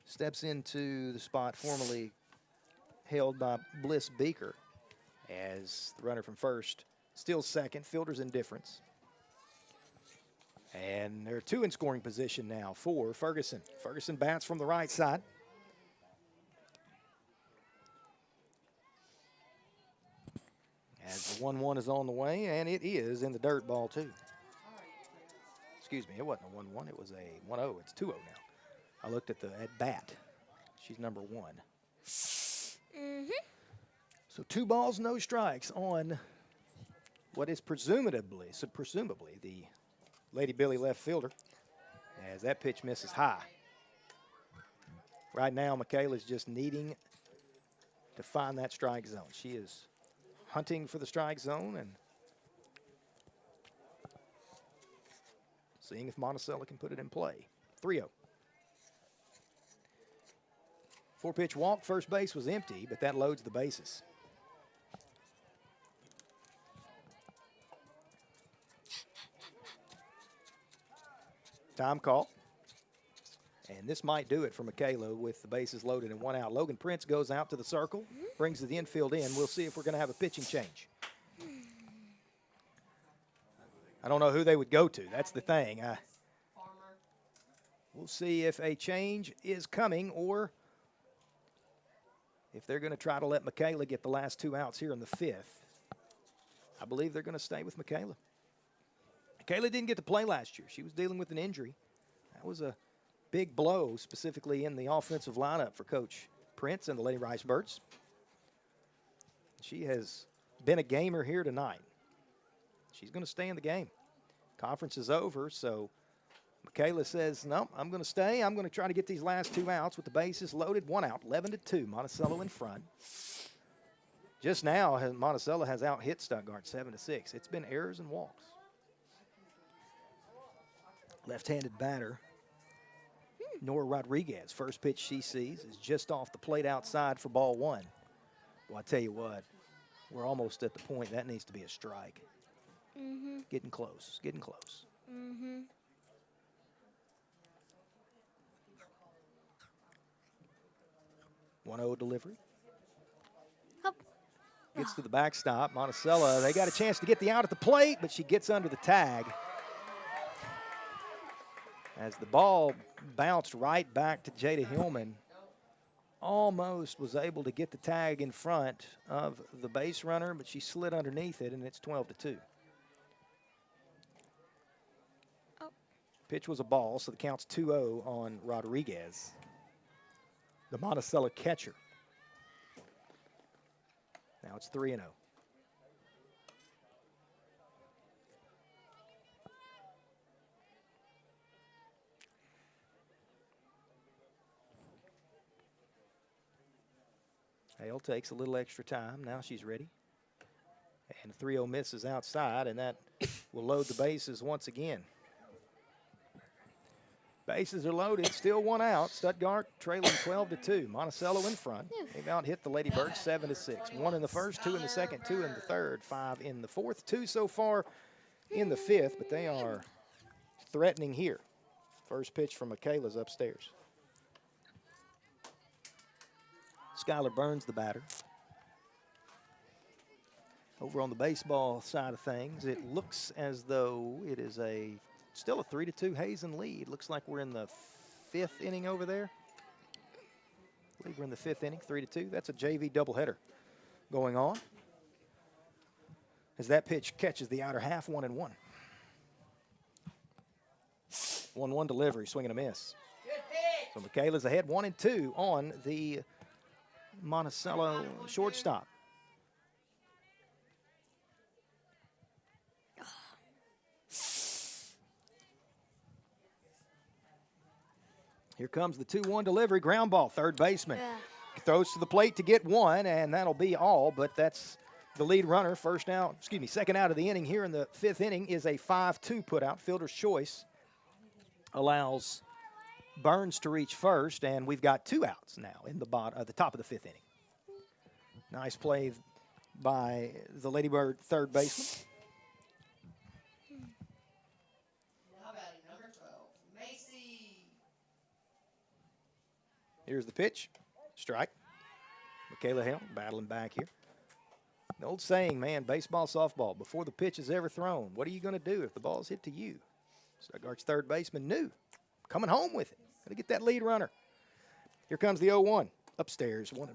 Steps into the spot formerly held by Bliss Beaker as the runner from first steals second, fielder's indifference. And there are 2 in scoring position now for Ferguson. Ferguson bats from the right side. As the 1-1 is on the way, and it is in the dirt, ball 2. Excuse me, it wasn't a 1-1, it was a 1-0. It's 2-0 now. I looked at bat. She's number 1. So 2 balls, no strikes on what is presumably the Lady Billy left fielder, as that pitch misses high. Right now, Michaela's just needing to find that strike zone. She is hunting for the strike zone and seeing if Monticello can put it in play. 3-0. 4-pitch walk. First base was empty, but that loads the bases. Time call. And this might do it for Michaela with the bases loaded and 1 out. Logan Prince goes out to the circle, brings the infield in. We'll see if we're going to have a pitching change. I don't know who they would go to. That's the thing. We'll see if a change is coming or if they're going to try to let Michaela get the last 2 outs here in the 5th. I believe they're going to stay with Michaela. Michaela didn't get to play last year. She was dealing with an injury. That was a big blow, specifically in the offensive lineup for Coach Prince and the Lady Ricebirds. She has been a gamer here tonight. She's going to stay in the game. Conference is over, so Michaela says, no, I'm going to stay. I'm going to try to get these last 2 outs with the bases loaded. 1 out, 11-2. Monticello in front. Just now, Monticello has out-hit Stuttgart 7-6. It's been errors and walks. Left-handed batter, Nora Rodriguez. First pitch she sees is just off the plate outside for ball 1. Well, I tell you what, we're almost at the point that needs to be a strike. Getting close, getting close. 1-0 delivery. Gets to the backstop. Monticello, they got a chance to get the out at the plate, but she gets under the tag. As the ball bounced right back to Jada Hillman, almost was able to get the tag in front of the base runner, but she slid underneath it, and it's 12-2. Pitch was a ball, so the count's 2-0 on Rodriguez, the Monticello catcher. Now it's 3-0. Hale takes a little extra time. Now she's ready. And 3-0 misses outside, and that will load the bases once again. Bases are loaded, still 1 out. Stuttgart trailing 12-2. Monticello in front. They've out-hit the Lady Birds 7-6. 1 in the first, 2 in the second, 2 in the third, 5 in the fourth, 2 so far in the 5th, but they are threatening here. First pitch from Michaela's upstairs. Skylar Burns, the batter. Over on the baseball side of things, it looks as though it is still a 3-2 Hazen lead. Looks like we're in the 5th inning over there. I believe we're in the 5th inning, 3-2. That's a JV doubleheader going on. As that pitch catches the outer half, 1-1. 1-1 delivery, swing and a miss. So Michaela's ahead 1-2 on the Monticello shortstop. Here comes the 2-1 delivery, ground ball, third baseman. Throws to the plate to get 1, and that'll be all, but that's the lead runner. Second out of the inning here in the 5th inning is a 5-2 put out. Fielder's choice allows Burns to reach first, and we've got 2 outs now in the top of the 5th inning. Nice play by the Lady Bird third baseman. Here's the pitch. Strike. Michaela Hale battling back here. The old saying, man, baseball, softball, before the pitch is ever thrown, what are you going to do if the ball's hit to you? Stuttgart's third baseman knew. Coming home with it. Got to get that lead runner. Here comes the 0-1. Upstairs, 1-1.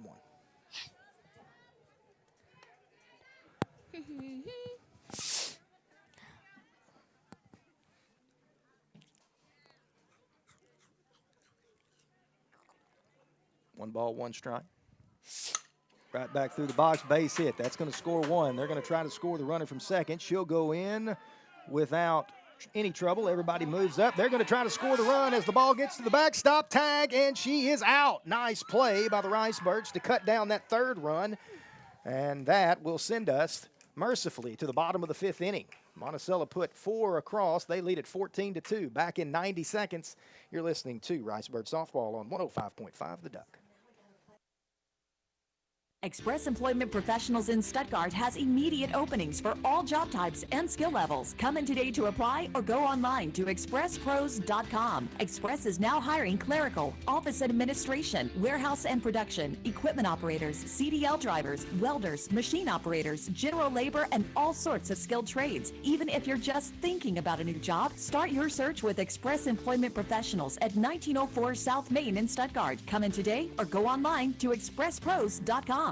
One ball, one strike. Right back through the box, base hit. That's going to score 1. They're going to try to score the runner from second. She'll go in without any trouble. Everybody moves up. They're going to try to score the run as the ball gets to the backstop. Tag, and she is out. Nice play by the Ricebirds to cut down that third run. And that will send us mercifully to the bottom of the 5th inning. Monticello put 4 across. They lead at 14-2. Back in 90 seconds. You're listening to Ricebird Softball on 105.5 The Duck. Express Employment Professionals in Stuttgart has immediate openings for all job types and skill levels. Come in today to apply or go online to expresspros.com. Express is now hiring clerical, office administration, warehouse and production, equipment operators, CDL drivers, welders, machine operators, general labor, and all sorts of skilled trades. Even if you're just thinking about a new job, start your search with Express Employment Professionals at 1904 South Main in Stuttgart. Come in today or go online to expresspros.com.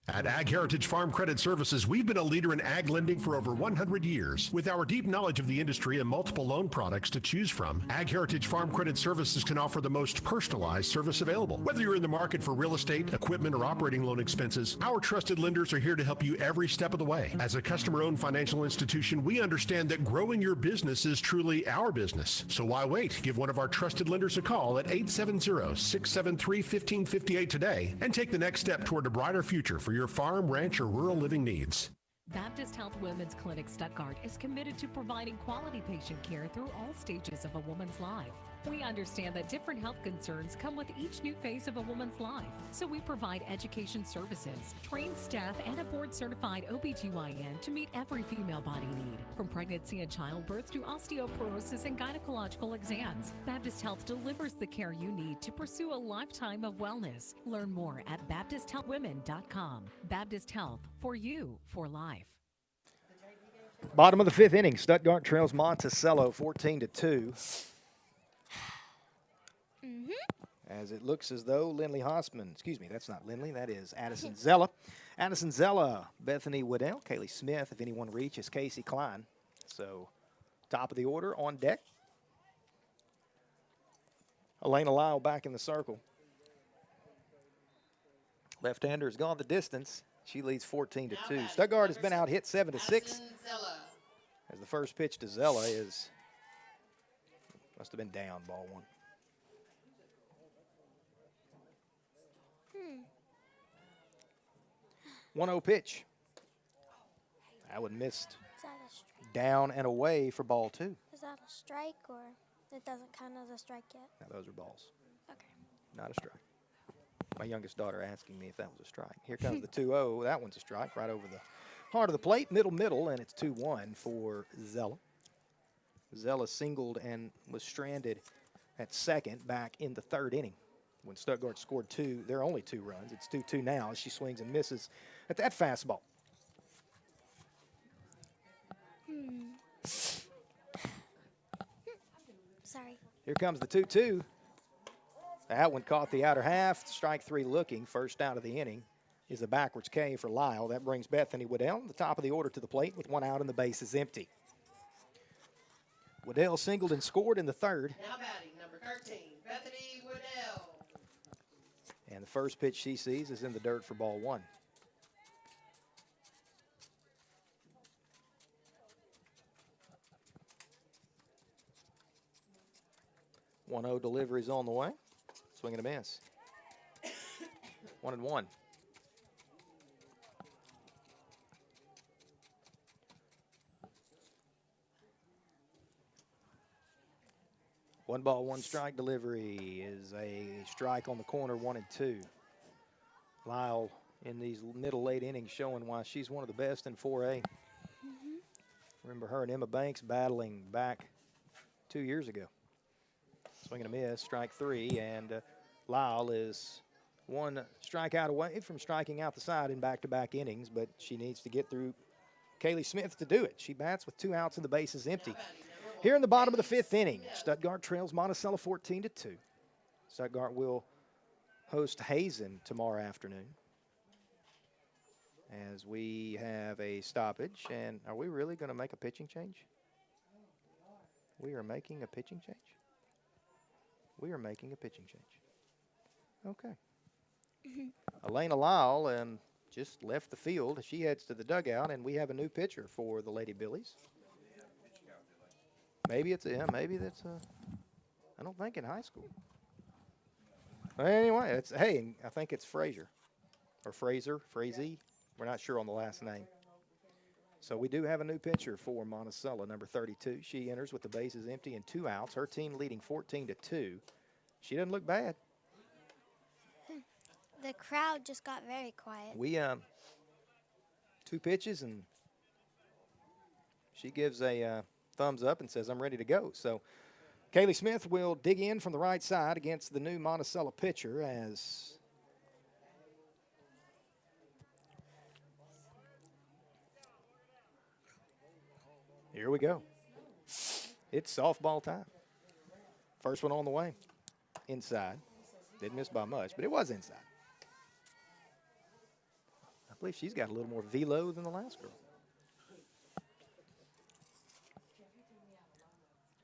At Ag Heritage Farm Credit Services, we've been a leader in ag lending for over 100 years. With our deep knowledge of the industry and multiple loan products to choose from, Ag Heritage Farm Credit Services can offer the most personalized service available. Whether you're in the market for real estate, equipment, or operating loan expenses, our trusted lenders are here to help you every step of the way. As a customer-owned financial institution, we understand that growing your business is truly our business. So why wait? Give one of our trusted lenders a call at 870-673-1558 today and take the next step toward a brighter future for your farm, ranch, or rural living needs. Baptist Health Women's Clinic Stuttgart is committed to providing quality patient care through all stages of a woman's life. We understand that different health concerns come with each new phase of a woman's life, so we provide education services, trained staff, and a board-certified OBGYN to meet every female body need. From pregnancy and childbirth to osteoporosis and gynecological exams, Baptist Health delivers the care you need to pursue a lifetime of wellness. Learn more at BaptistHealthWomen.com. Baptist Health, for you, for life. Bottom of the 5th inning, Stuttgart trails Monticello 14-2. As it looks as though Lindley Hossman, excuse me, that's not Lindley, that is Addison Zella. Addison Zella, Bethany Waddell, Kaylee Smith, if anyone reaches Casey Klein. So, top of the order on deck. Elena Lyle back in the circle. Left-hander has gone the distance. She leads 14-2. Stuttgart has been out hit 7-6. As the first pitch to Zella is, must have been down, ball one. 1-0 pitch. That one missed. Down and away for ball 2. Is that a strike or it doesn't count as a strike yet? Now those are balls. Okay. Not a strike. My youngest daughter asking me if that was a strike. Here comes the 2-0. That one's a strike right over the heart of the plate, middle, and it's 2-1 for Zella. Zella singled and was stranded at second back in the 3rd inning. When Stuttgart scored 2, there are only 2 runs. It's 2-2 now as she swings and misses at that fastball. Sorry. Here comes the 2-2. That one caught the outer half. Strike 3 looking. First out of the inning is a backwards K for Lyle. That brings Bethany Waddell, the top of the order, to the plate with 1 out and the base is empty. Waddell singled and scored in the 3rd. Now batting, number 13, Bethany Waddell. And the first pitch she sees is in the dirt for ball 1. One-0 delivery's on the way. Swing and a miss. 1-1. One ball, one strike delivery is a strike on the corner, 1-2. Lyle in these middle late innings showing why she's one of the best in 4A. Remember her and Emma Banks battling back 2 years ago. Swing and a miss, strike 3, and Lyle is 1 strikeout away from striking out the side in back-to-back innings, but she needs to get through Kaylee Smith to do it. She bats with 2 outs and the base is empty. Here in the bottom of the 5th inning, Stuttgart trails Monticello 14-2. Stuttgart will host Hazen tomorrow afternoon as we have a stoppage. And are we really going to make a pitching change? We are making a pitching change? We are making a pitching change. Okay. Elena Lyle just left the field. She heads to the dugout, and we have a new pitcher for the Lady Billies. Maybe it's maybe that's I don't think in high school. But anyway, I think it's Frazier or Frazee. We're not sure on the last name. So we do have a new pitcher for Monticello, number 32. She enters with the bases empty and 2 outs. Her team leading 14-2. She doesn't look bad. The crowd just got very quiet. We 2 pitches and she gives a thumbs up and says, "I'm ready to go." So Kaylee Smith will dig in from the right side against the new Monticello pitcher as here we go. It's softball time. First one on the way. Inside. Didn't miss by much, but it was inside. I believe she's got a little more velo than the last girl.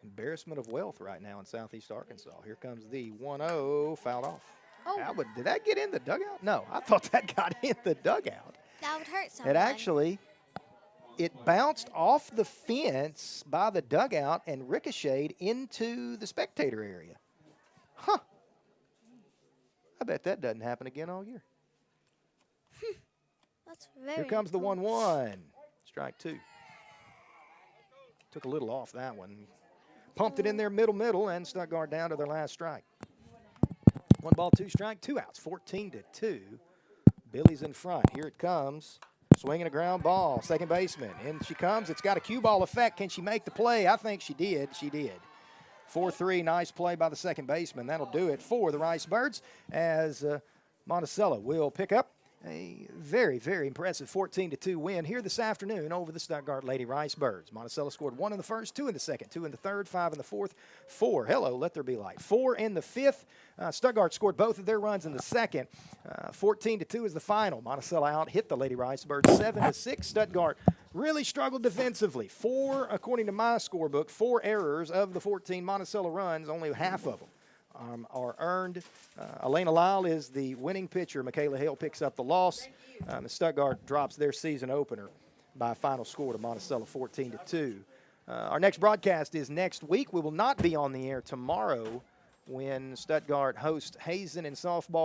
Embarrassment of wealth right now in Southeast Arkansas. Here comes the 1-0, fouled off. Oh. Did that get in the dugout? No, I thought that got in the dugout. That would hurt someone. It bounced off the fence by the dugout and ricocheted into the spectator area. Huh. I bet that doesn't happen again all year. That's very Here comes the cool. 1-1. Strike 2. Took a little off that one. Pumped it in there middle, and Stuttgart down to their last strike. 1 ball, 2 strike, 2 outs, 14-2. Billies in front. Here it comes. Swinging a ground ball. Second baseman. In she comes. It's got a cue ball effect. Can she make the play? I think she did. She did. 4-3. Nice play by the second baseman. That'll do it for the Ricebirds as Monticello will pick up a very, very impressive 14-2 win here this afternoon over the Stuttgart Lady Ricebirds. Monticello scored 1 in the first, 2 in the second, 2 in the third, 5 in the fourth, 4. Hello, let there be light. 4 in the fifth. Stuttgart scored both of their runs in the second. 14-2 is the final. Monticello out hit the Lady Ricebirds 7-6. Stuttgart really struggled defensively. 4, according to my scorebook, 4 errors of the 14 Monticello runs, only half of them are earned. Elena Lyle is the winning pitcher. Michaela Hale picks up the loss. Stuttgart drops their season opener by a final score to Monticello 14-2. Our next broadcast is next week. We will not be on the air tomorrow when Stuttgart hosts Hazen in softball.